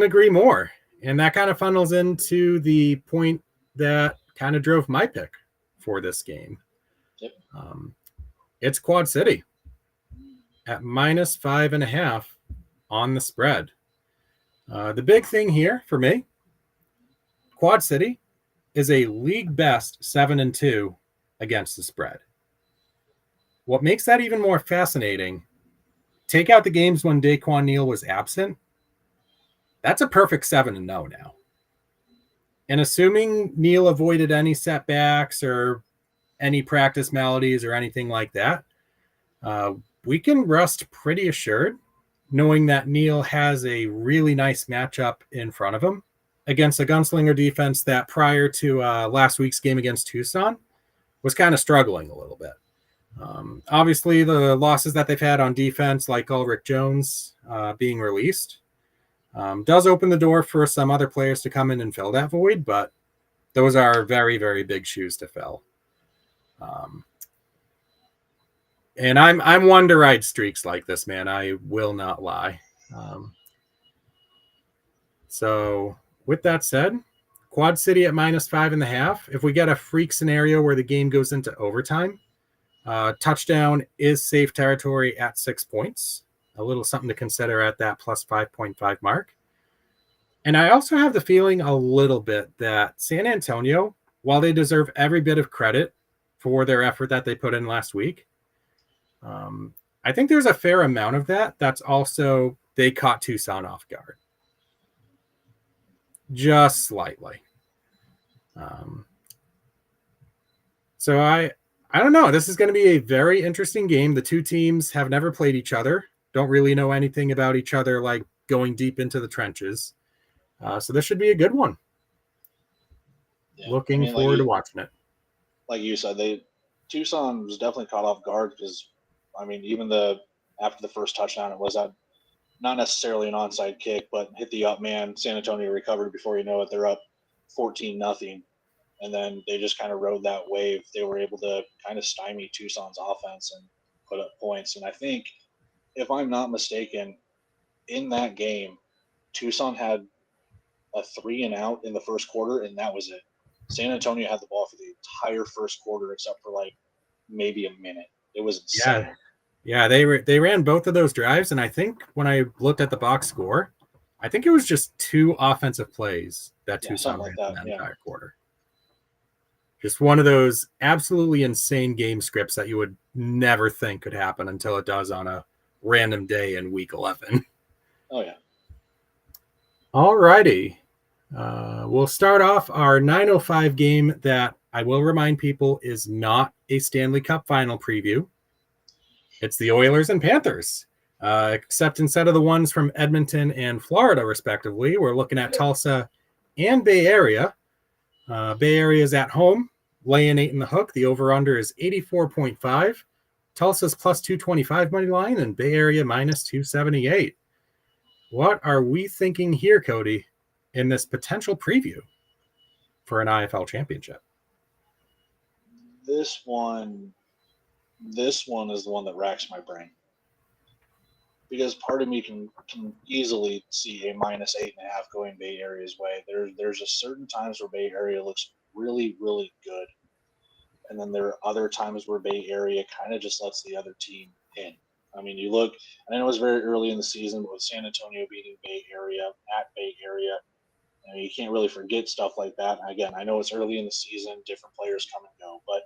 agree more. And that kind of funnels into the point that kind of drove my pick for this game. Yep. It's Quad City at minus 5.5 on the spread. The big thing here for me, Quad City is a league best 7-2 against the spread. What makes that even more fascinating, take out the games when Daquan Neal was absent, that's a perfect 7-0 now. And assuming Neal avoided any setbacks or any practice maladies or anything like that, we can rest pretty assured knowing that Neal has a really nice matchup in front of him against a gunslinger defense that prior to last week's game against Tucson was kind of struggling a little bit. Obviously, the losses that they've had on defense, like Ulrich Jones being released, does open the door for some other players to come in and fill that void, but those are very, very big shoes to fill. And I'm one to ride streaks like this, man. I will not lie. So with that said, Quad City at -5.5. If we get a freak scenario where the game goes into overtime, touchdown is safe territory at 6 points. A little something to consider at that plus 5.5 mark. And I also have the feeling a little bit that San Antonio, while they deserve every bit of credit for their effort that they put in last week, I think there's a fair amount of that. That's also they caught Tucson off guard. Just slightly. So I don't know. This is going to be a very interesting game. The two teams have never played each other, don't really know anything about each other, like going deep into the trenches. So this should be a good one. Yeah. Looking forward to watching it. Like you said, Tucson was definitely caught off guard because, even after the first touchdown, it was not necessarily an onside kick, but hit the up man. San Antonio recovered before you know it. They're up 14-0. And then they just kind of rode that wave. They were able to kind of stymie Tucson's offense and put up points. And I think, if I'm not mistaken, in that game, Tucson had a 3-and-out in the first quarter, and that was it. San Antonio had the ball for the entire first quarter except for like maybe a minute. It was insane. Yeah, they ran both of those drives, and I think when I looked at the box score, I think it was just 2 offensive plays that Tucson ran in that entire quarter. Just one of those absolutely insane game scripts that you would never think could happen until it does on a random day in week 11. Oh, yeah. All righty. We'll start off our 9:05 game that I will remind people is not a Stanley Cup final preview. It's the Oilers and Panthers. Except instead of the ones from Edmonton and Florida, respectively, we're looking at Tulsa and Bay Area. Bay Area is at home, laying 8 in the hook. The over-under is 84.5. Tulsa's plus 225 money line, and Bay Area minus 278. What are we thinking here, Cody, in this potential preview for an IFL championship? This one is the one that racks my brain. Because part of me can easily see a -8.5 going Bay Area's way. There's a certain times where Bay Area looks really, really good. And then there are other times where Bay Area kind of just lets the other team in. You look, and I know it was very early in the season, but with San Antonio beating Bay Area at Bay Area, you can't really forget stuff like that. And again, I know it's early in the season, different players come and go, but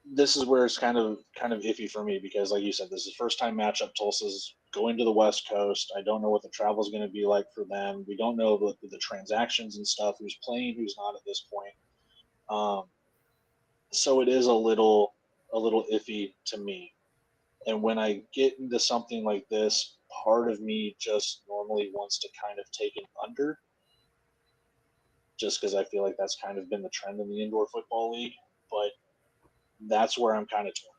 this is where it's kind of iffy for me because, like you said, this is the first time matchup. Tulsa's going to the West Coast. I don't know what the travel is going to be like for them. We don't know the transactions and stuff. Who's playing, who's not at this point. So it is a little iffy to me. And when I get into something like this, part of me just normally wants to kind of take an under, just because I feel like that's kind of been the trend in the indoor football league. But that's where I'm kind of torn,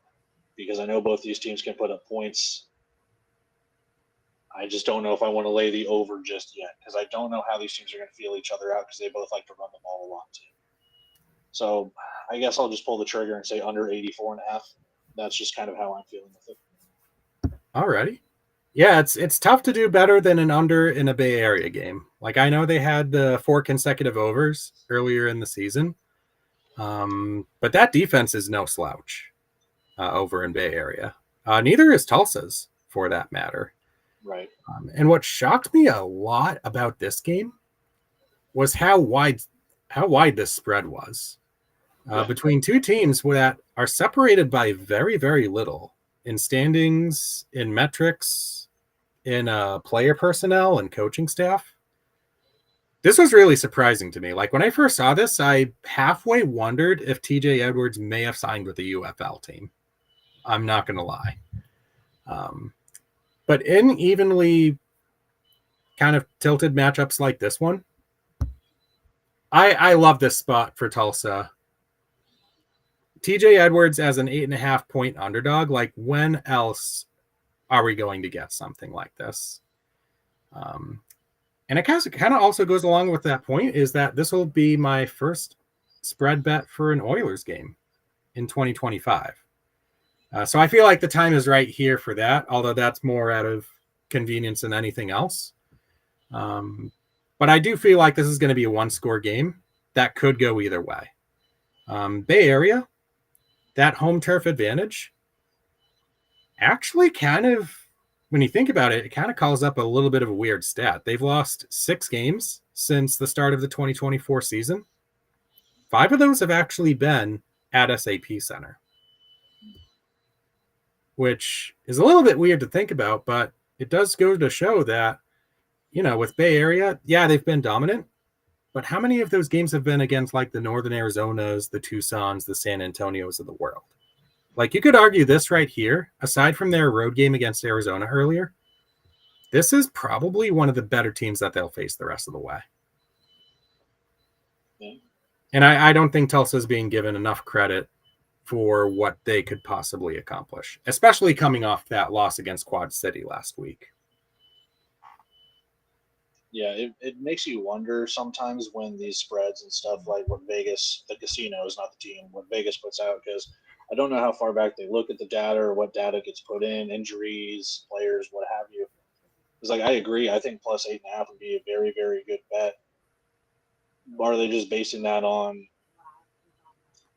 because I know both these teams can put up points. I just don't know if I want to lay the over just yet, because I don't know how these teams are going to feel each other out, because they both like to run the ball a lot too. So I guess I'll just pull the trigger and say under 84.5. That's just kind of how I'm feeling with it. Alrighty. Yeah, it's tough to do better than an under in a Bay Area game. Like, I know they had the 4 consecutive overs earlier in the season. But that defense is no slouch over in Bay Area. Neither is Tulsa's, for that matter. Right. And what shocked me a lot about this game was how wide this spread was between two teams that are separated by very, very little in standings, in metrics, in player personnel and coaching staff. This was really surprising to me. Like, when I first saw this, I halfway wondered if TJ Edwards may have signed with the UFL team. I'm not going to lie. But in evenly kind of tilted matchups like this one, I love this spot for Tulsa. TJ Edwards as an 8.5 point underdog. Like, when else are we going to get something like this? And it kind of also goes along with that point, is that this will be my first spread bet for an Oilers game in 2025. So I feel like the time is right here for that, although that's more out of convenience than anything else. But I do feel like this is going to be a one-score game that could go either way. Bay Area, that home turf advantage actually kind of, when you think about it, it kind of calls up a little bit of a weird stat. They've lost 6 games since the start of the 2024 season. 5 of those have actually been at SAP Center, which is a little bit weird to think about, but it does go to show that, with Bay Area, yeah, they've been dominant, but how many of those games have been against like the Northern Arizonas, the Tucsons, the San Antonios of the world? Like, you could argue this right here, aside from their road game against Arizona earlier, this is probably one of the better teams that they'll face the rest of the way. Yeah. And I don't think Tulsa's being given enough credit for what they could possibly accomplish, especially coming off that loss against Quad City last week. Yeah, it makes you wonder sometimes when these spreads and stuff, like what Vegas, the casino is not the team, what Vegas puts out, because I don't know how far back they look at the data or what data gets put in, injuries, players, what have you. Because, like, I agree. I think plus 8.5 would be a very, very good bet. Are they just basing that on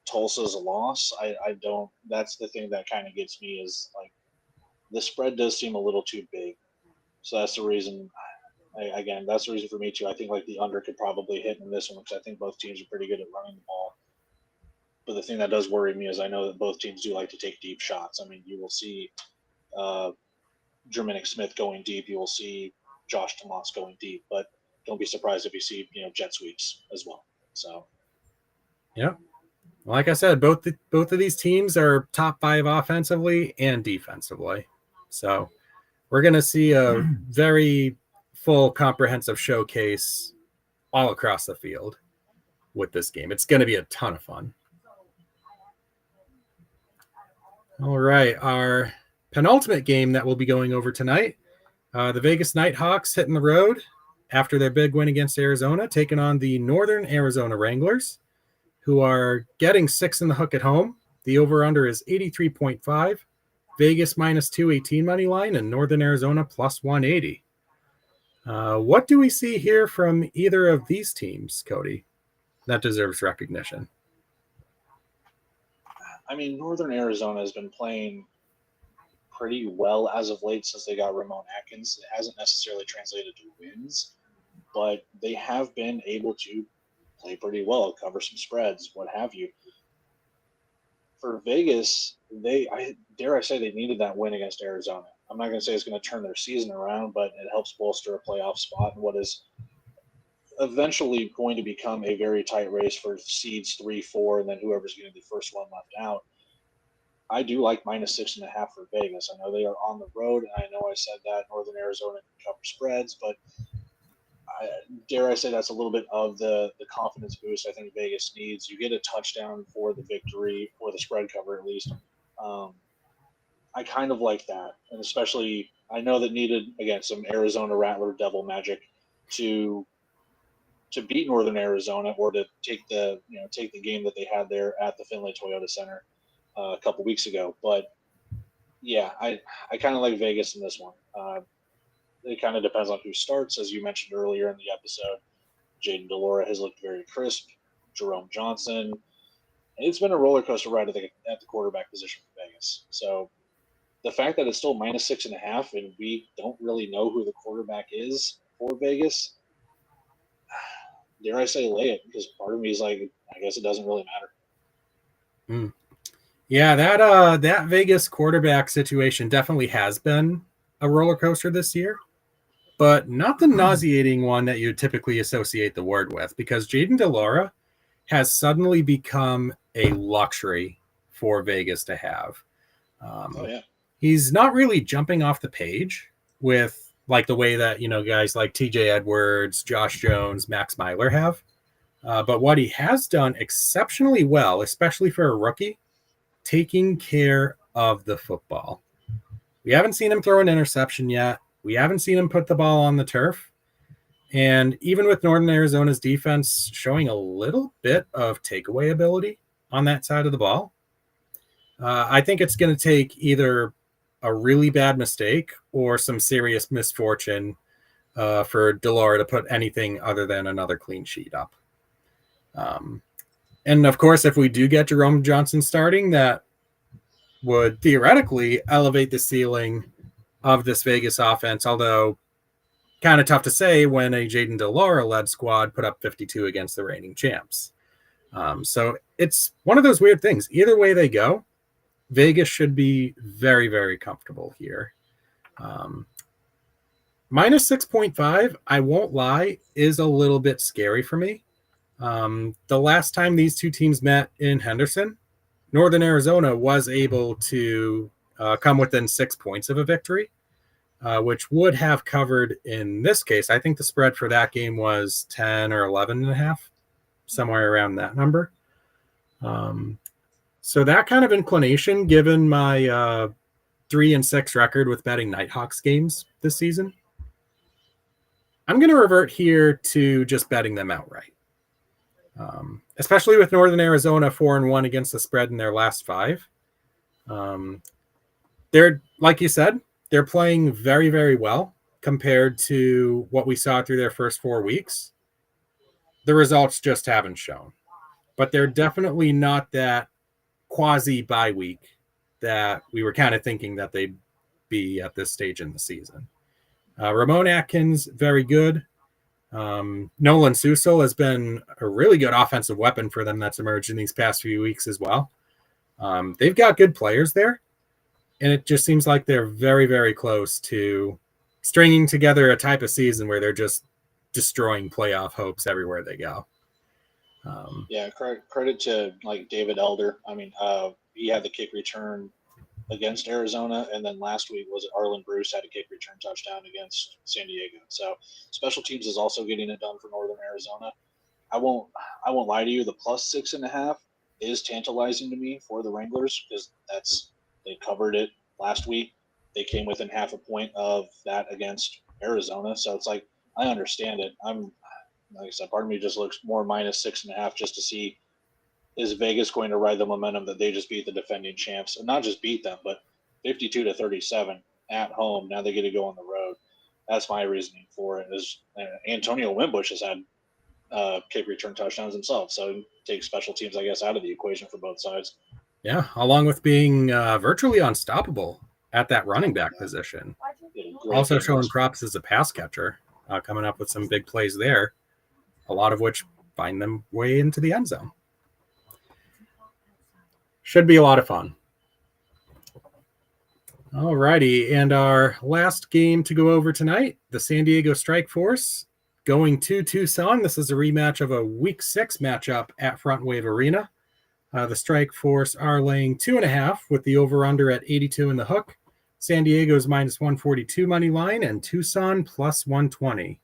Tulsa's loss? I don't. That's the thing that kind of gets me is, like, the spread does seem a little too big. So that's the reason. Again, that's the reason for me too. I think like the under could probably hit in this one because I think both teams are pretty good at running the ball. But the thing that does worry me is I know that both teams do like to take deep shots. I mean, you will see Jermaine Smith going deep. You will see Josh Tomas going deep. But don't be surprised if you see jet sweeps as well. So, yeah, like I said, both of these teams are top 5 offensively and defensively. So we're going to see a very full, comprehensive showcase all across the field with this game. It's going to be a ton of fun. All right, our penultimate game that we'll be going over tonight, the Vegas Nighthawks hitting the road after their big win against Arizona, taking on the Northern Arizona Wranglers, who are getting 6 in the hook at home. The over-under is 83.5. Vegas minus 218 money line and Northern Arizona plus 180. What do we see here from either of these teams, Cody, that deserves recognition? I mean, Northern Arizona has been playing pretty well as of late since they got Ramon Atkins. It hasn't necessarily translated to wins, but they have been able to play pretty well, cover some spreads, what have you. For Vegas, dare I say they needed that win against Arizona. I'm not going to say it's going to turn their season around, but it helps bolster a playoff spot in what is eventually going to become a very tight race for seeds 3, 4, and then whoever's going to be the first one left out. I do like minus 6.5 for Vegas. I know they are on the road, and I know I said that Northern Arizona can cover spreads, but dare I say that's a little bit of the confidence boost I think Vegas needs. You get a touchdown for the victory, or the spread cover at least. I kind of like that, and especially I know that needed again some Arizona Rattler Devil magic to beat Northern Arizona or to take the game that they had there at the Findlay Toyota Center a couple weeks ago. But yeah, I kind of like Vegas in this one. It kind of depends on who starts, as you mentioned earlier in the episode. Jaden Delora has looked very crisp. Jerome Johnson. It's been a roller coaster ride at the quarterback position for Vegas. So the fact that it's still minus 6.5 and we don't really know who the quarterback is for Vegas, dare I say lay it, because part of me is like, I guess it doesn't really matter. Yeah, that Vegas quarterback situation definitely has been a roller coaster this year, but not the nauseating one that you typically associate the word with, because Jaden Delora has suddenly become a luxury for Vegas to have. He's not really jumping off the page with like the way that, guys like TJ Edwards, Josh Jones, Max Myler have. But what he has done exceptionally well, especially for a rookie, taking care of the football. We haven't seen him throw an interception yet. We haven't seen him put the ball on the turf. And even with Northern Arizona's defense showing a little bit of takeaway ability on that side of the ball, I think it's going to take either a really bad mistake or some serious misfortune for Delora to put anything other than another clean sheet up. And of course, if we do get Jerome Johnson starting, that would theoretically elevate the ceiling of this Vegas offense, although kind of tough to say when a Jaden Delora-led squad put up 52 against the reigning champs. So it's one of those weird things. Either way they go, Vegas should be very, very comfortable here. Minus 6.5, I won't lie, is a little bit scary for me. The last time these two teams met in Henderson, Northern Arizona was able to come within 6 points of a victory, which would have covered in this case. I think the spread for that game was 10 or 11 and a half, somewhere around that number. So that kind of inclination, given my 3-6 record with betting Nighthawks games this season, I'm going to revert here to just betting them outright. Especially with Northern Arizona 4-1 against the spread in their last 5. They're, like you said, they're playing very, very well compared to what we saw through their first 4 weeks. The results just haven't shown. But they're definitely not that quasi-bye week that we were kind of thinking that they'd be at this stage in the season. Ramon Atkins, very good. Nolan Suso has been a really good offensive weapon for them that's emerged in these past few weeks as well. They've got good players there, and it just seems like they're very, very close to stringing together a type of season where they're just destroying playoff hopes everywhere they go. Yeah, credit to like David Elder. I mean, he had the kick return against Arizona, and then last week was it Arlen Bruce had a kick return touchdown against San Diego. So special teams is also getting it done for Northern Arizona. I won't lie to you. The plus 6.5 is tantalizing to me for the Wranglers because they covered it last week. They came within half a point of that against Arizona. So it's like I understand it. Like I said, part of me just looks more minus 6.5 just to see, is Vegas going to ride the momentum that they just beat the defending champs, and not just beat them, but 52-37 at home. Now they get to go on the road. That's my reasoning for it. Is Antonio Wimbush has had kick return touchdowns himself, so take special teams, I guess, out of the equation for both sides. Yeah, along with being virtually unstoppable at that running back position. Also showing props as a pass catcher, coming up with some big plays there, a lot of which find them way into the end zone. Should be a lot of fun. All righty, and our last game to go over tonight, the San Diego Strike Force going to Tucson. This is a rematch of a Week 6 matchup at Front Wave Arena. The Strike Force are laying 2.5 with the over-under at 82 in the hook. San Diego's minus 142 money line and Tucson plus 120.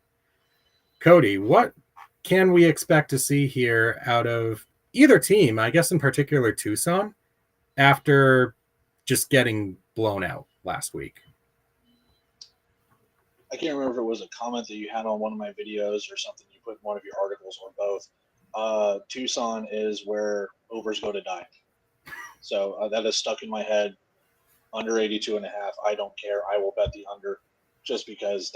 Cody, what can we expect to see here out of either team, I guess in particular Tucson, after just getting blown out last week? I can't remember if it was a comment that you had on one of my videos or something you put in one of your articles or both. Tucson is where overs go to die. So that is stuck in my head. Under 82.5. I don't care. I will bet the under just because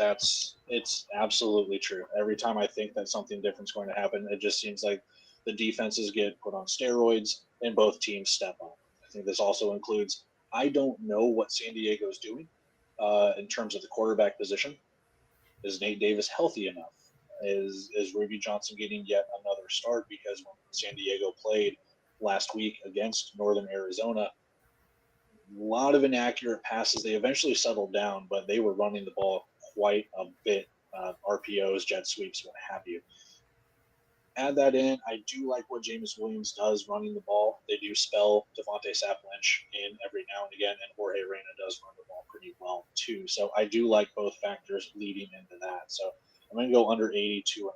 it's absolutely true. Every time I think that something different is going to happen, it just seems like the defenses get put on steroids and both teams step up. I think this also includes, I don't know what San Diego is doing in terms of the quarterback position. Is Nate Davis healthy enough? Is Ruby Johnson getting yet another start? Because when San Diego played last week against Northern Arizona, a lot of inaccurate passes. They eventually settled down, but they were running the ball quite a bit. RPOs, jet sweeps, what have you. Add that in. I do like what Jameis Williams does running the ball. They do spell Devontae Sapp-Lynch in every now and again, and Jorge Reyna does run the ball pretty well too. So I do like both factors leading into that. So I'm going to go under 82.5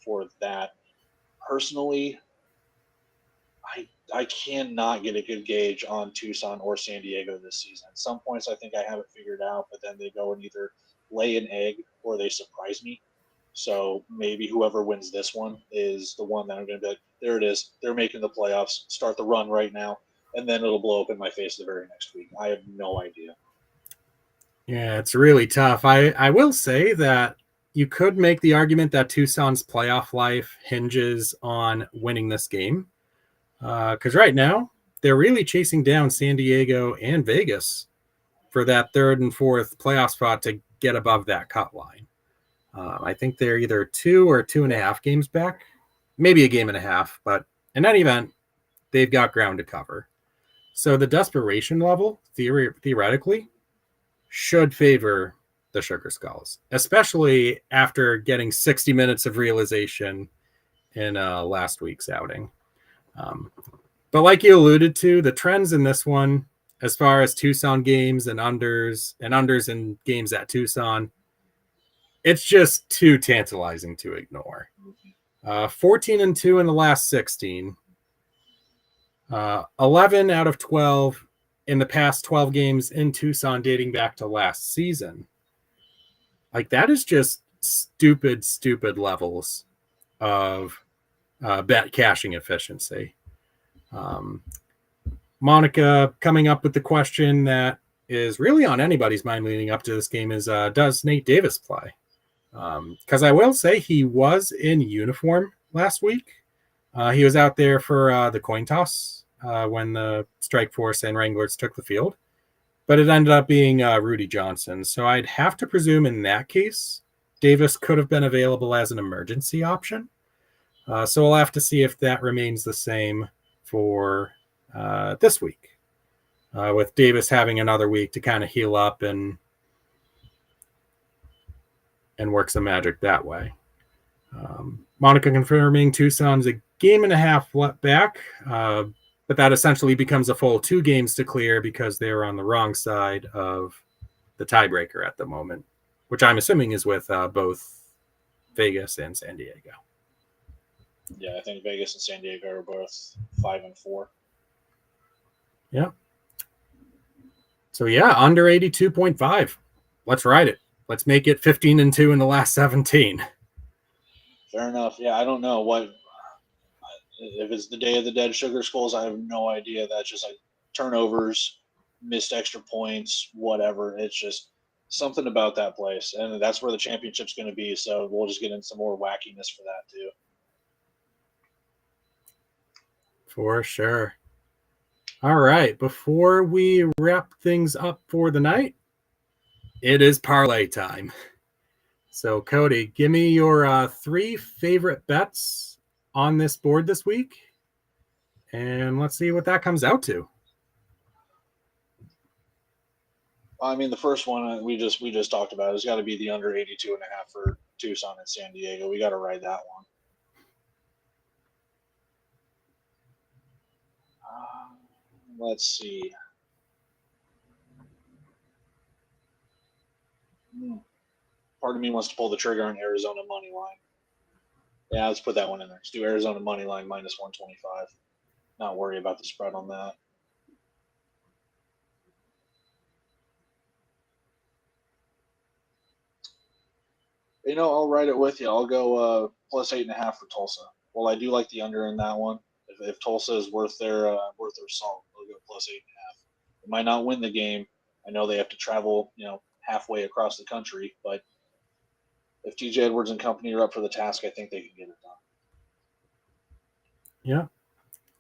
for that. Personally, I cannot get a good gauge on Tucson or San Diego this season. At some points, I think I have it figured out, but then they go and either lay an egg or they surprise me. So maybe whoever wins this one is the one that I'm going to be like, there it is. They're making the playoffs. Start the run right now, and then it'll blow up in my face the very next week. I have no idea. Yeah, it's really tough. I will say that you could make the argument that Tucson's playoff life hinges on winning this game. Because right now, they're really chasing down San Diego and Vegas for that third and fourth playoff spot to get above that cut line. I think they're either 2 or 2.5 games back, maybe a game and a half, but in any event, they've got ground to cover. So the desperation level, theoretically, should favor the Sugar Skulls, especially after getting 60 minutes of realization in last week's outing. But like you alluded to, the trends in this one, as far as Tucson games and unders in games at Tucson, it's just too tantalizing to ignore. 14-2 in the last 16. 11 out of 12 in the past 12 games in Tucson dating back to last season. Like, that is just stupid levels of bet cashing efficiency. Monica coming up with the question that is really on anybody's mind leading up to this game is, does Nate Davis play? Because I will say he was in uniform last week. He was out there for the coin toss when the Strike Force and Wranglers took the field. But it ended up being Rudy Johnson. So I'd have to presume in that case, Davis could have been available as an emergency option. So we'll have to see if that remains the same for this week, with Davis having another week to kind of heal up and work some magic that way. Monica confirming Tucson's a game and a half back, but that essentially becomes a full 2 games to clear because they're on the wrong side of the tiebreaker at the moment, which I'm assuming is with both Vegas and San Diego. Yeah, I think Vegas and San Diego are both 5-4. Yeah. So yeah, under 82.5. Let's ride it. Let's make it 15-2 in the last 17. Fair enough. Yeah, I don't know what if it's the Day of the Dead Sugar Skulls. I have no idea. That's just like turnovers, missed extra points, whatever. It's just something about that place, and that's where the championship's going to be. So we'll just get in some more wackiness for that too. For sure. All right. Before we wrap things up for the night, it is parlay time. So, Cody, give me your 3 favorite bets on this board this week, and let's see what that comes out to. I mean, the first one we just talked about has got to be the under 82.5 for Tucson and San Diego. We got to ride that one. Let's see. Part of me wants to pull the trigger on Arizona money line. Yeah, let's put that one in there. Let's do Arizona money line minus 125. Not worry about the spread on that. I'll ride it with you. I'll go plus 8.5 for Tulsa. Well, I do like the under in that one. If Tulsa is worth their salt, I'll go plus 8.5. They might not win the game. I know they have to travel, halfway across the country, but if TJ Edwards and company are up for the task, I think they can get it done. Yeah.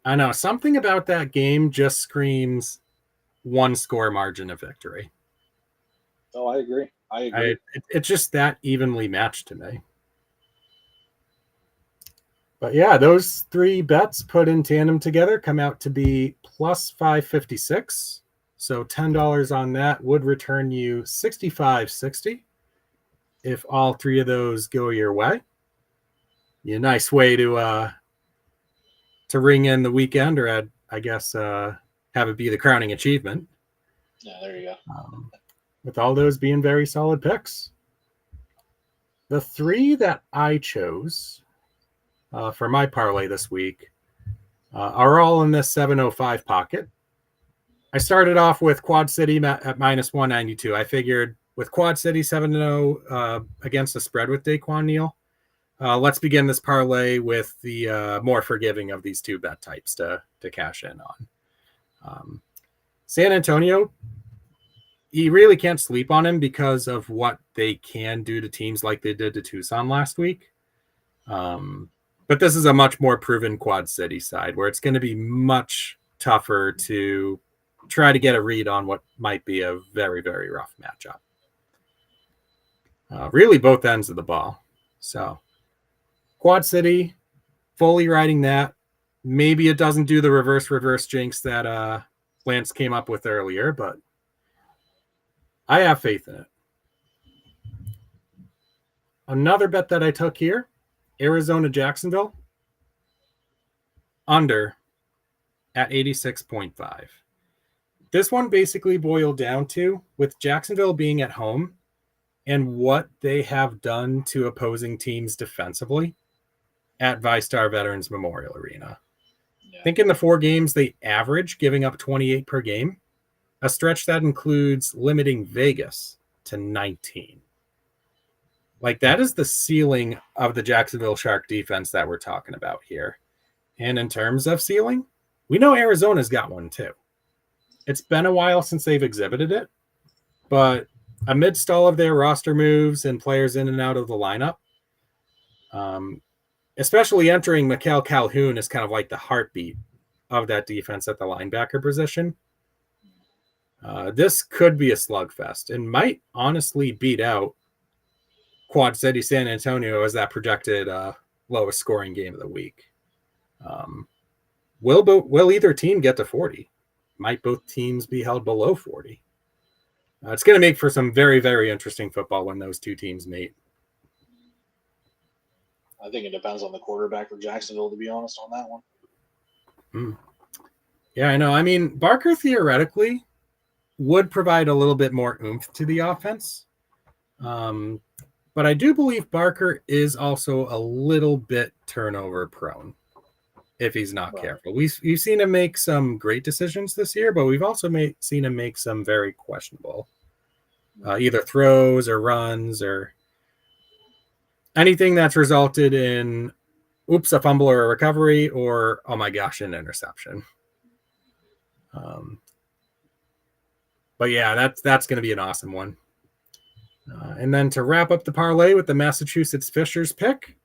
I know. Something about that game just screams 1 score margin of victory. Oh, I agree. It's just that evenly matched to me. But yeah, those 3 bets put in tandem together come out to be plus 556. So $10 on that would return you $65.60 if all 3 of those go your way. A nice way to ring in the weekend, or I guess have it be the crowning achievement. Yeah, there you go. With all those being very solid picks. The 3 that I chose for my parlay this week are all in this 705 pocket. I started off with Quad City at minus 192. I figured with Quad City 7-0 against the spread with Daquan Neal, let's begin this parlay with the more forgiving of these 2 bet types to cash in on. San Antonio you really can't sleep on him because of what they can do to teams like they did to Tucson last week. But this is a much more proven Quad City side where it's going to be much tougher to try to get a read on what might be a very, very rough matchup. Really both ends of the ball. So Quad City, fully riding that. Maybe it doesn't do the reverse jinx that Lance came up with earlier, but I have faith in it. Another bet that I took here, Arizona Jacksonville, under at 86.5. This one basically boiled down to, with Jacksonville being at home and what they have done to opposing teams defensively at ViStar Veterans Memorial Arena. I think in the 4 games they average giving up 28 per game, a stretch that includes limiting Vegas to 19. Like, that is the ceiling of the Jacksonville Shark defense that we're talking about here. And in terms of ceiling, we know Arizona's got one too. It's been a while since they've exhibited it, but amidst all of their roster moves and players in and out of the lineup, especially entering Mikael Calhoun is kind of like the heartbeat of that defense at the linebacker position. This could be a slugfest and might honestly beat out Quad City San Antonio as that projected lowest scoring game of the week. Will either team get to 40? Might both teams be held below 40? It's going to make for some very, very interesting football when those two teams meet. I think it depends on the quarterback for Jacksonville, to be honest, on that one. Yeah, I know. I mean, Barker theoretically would provide a little bit more oomph to the offense. But I do believe Barker is also a little bit turnover prone if he's not careful. We've seen him make some great decisions this year, but we've also seen him make some very questionable either throws or runs or anything that's resulted in, oops, a fumble or a recovery, or, oh my gosh, an interception. But yeah, that's going to be an awesome one. And then to wrap up the parlay with the Massachusetts Fishers pick,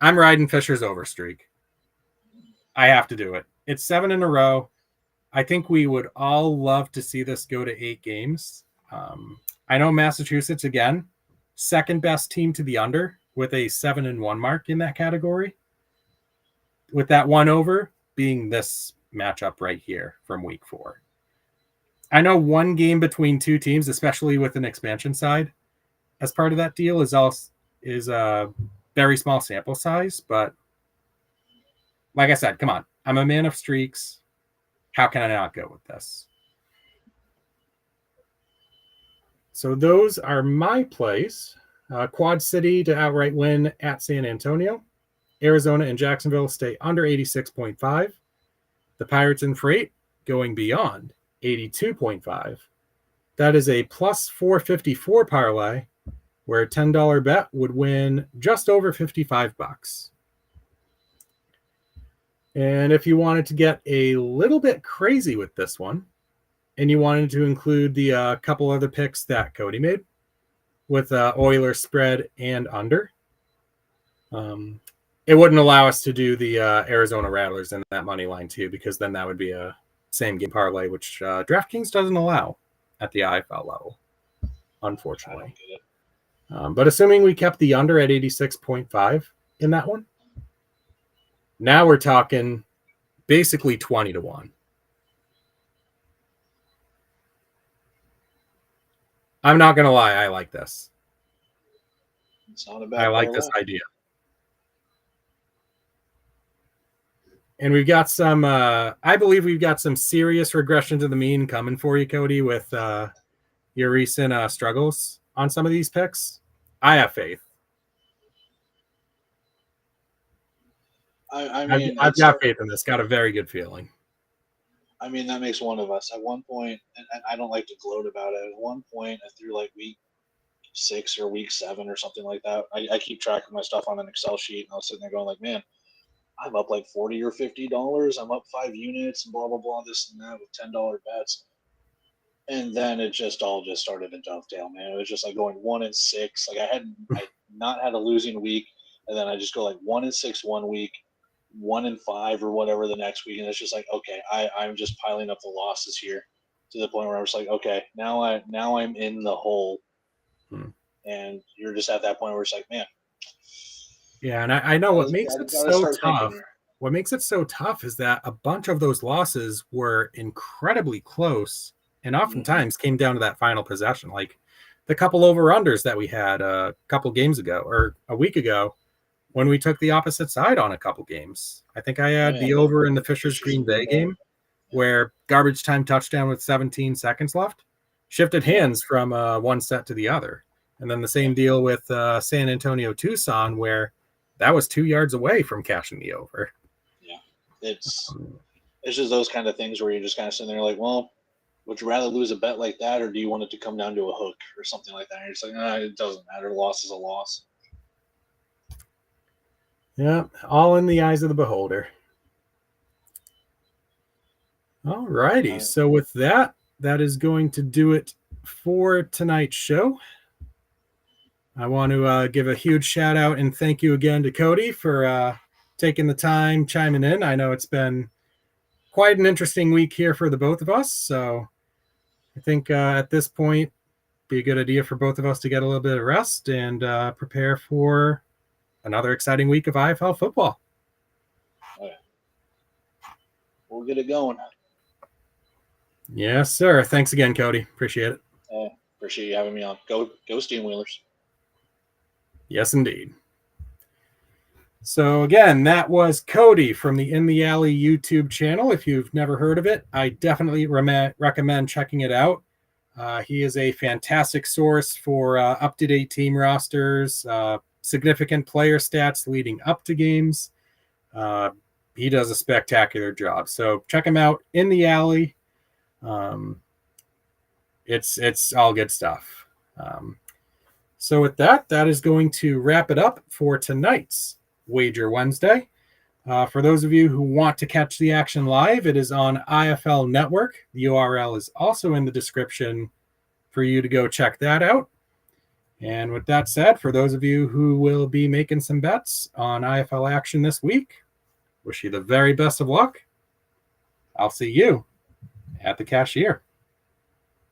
I'm riding Fishers over streak. I have to do it. It's 7 in a row. I think we would all love to see this go to 8 games. I know Massachusetts, again, second best team to the under with a 7-1 mark in that category. With that one over being this matchup right here from week 4. I know one game between two teams, especially with an expansion side, as part of that deal is a very small sample size. But like I said, come on, I'm a man of streaks. How can I not go with this? So those are my plays. Quad City to outright win at San Antonio. Arizona and Jacksonville stay under 86.5. The Pirates and Freight going beyond 82.5. That is a plus 454 parlay where a $10 bet would win just over $55. And if you wanted to get a little bit crazy with this one, and you wanted to include the couple other picks that Cody made with Oilers spread and under, it wouldn't allow us to do the Arizona Rattlers in that money line too, because then that would be a same game parlay, which DraftKings doesn't allow at the IFL level, unfortunately. But assuming we kept the under at 86.5 in that one, now we're talking basically 20-1. I'm not going to lie. I like this. It's not a bad I like this idea. And we've got some, I believe we've got some serious regression to the mean coming for you, Cody, with your recent struggles on some of these picks. I have faith. I mean, I've got faith in this. Got a very good feeling. I mean, that makes one of us. At one point, and I don't like to gloat about it. At one point, I threw like week 6 or week 7 or something like that. I keep track of my stuff on an Excel sheet, and I was sitting there going like, man, I'm up like $40 or $50. I'm up 5 units and blah blah blah, this and that with $10 bets. And then it just all started to dovetail, man. It was just like going 1-6. Like I not had a losing week, and then I just go like 1-6 one week, 1-5 or whatever the next week, and it's just like, okay, I'm just piling up the losses here to the point where I'm just like, okay, now I'm in the hole, and you're just at that point where it's like, man. Yeah, and I know what makes it so tough. Thinking. What makes it so tough is that a bunch of those losses were incredibly close, and oftentimes came down to that final possession. Like the couple over-unders that we had a couple games ago or a week ago when we took the opposite side on a couple games. I think I had the over in the Fishers Green Bay game where garbage time touchdown with 17 seconds left shifted hands from one set to the other. And then the same deal with San Antonio Tucson, where that was 2 yards away from cashing the over. Yeah, it's just those kind of things where you're just kind of sitting there like, well, would you rather lose a bet like that, or do you want it to come down to a hook or something like that? And you're just like, it doesn't matter. A loss is a loss. Yeah, all in the eyes of the beholder. All righty. So with that, that is going to do it for tonight's show. I want to give a huge shout out and thank you again to Cody for taking the time, chiming in. I know it's been quite an interesting week here for the both of us. So I think at this point, be a good idea for both of us to get a little bit of rest and prepare for another exciting week of IFL football. Oh, yeah. We'll get it going. Yes, sir. Thanks again, Cody. Appreciate it. Appreciate you having me on. Go Steamwheelers. Yes, indeed. So again, that was Cody from the In the Alley YouTube channel. If you've never heard of it, I definitely recommend checking it out. He is a fantastic source for up-to-date team rosters, significant player stats leading up to games. He does a spectacular job. So check him out, In the Alley. It's all good stuff. So with that is going to wrap it up for tonight's Wager Wednesday. For those of you who want to catch the action live, it is on IFL Network. The URL is also in the description for you to go check that out. And with that said, for those of you who will be making some bets on IFL action this week, wish you the very best of luck. I'll see you at the cashier.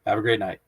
Have a great night.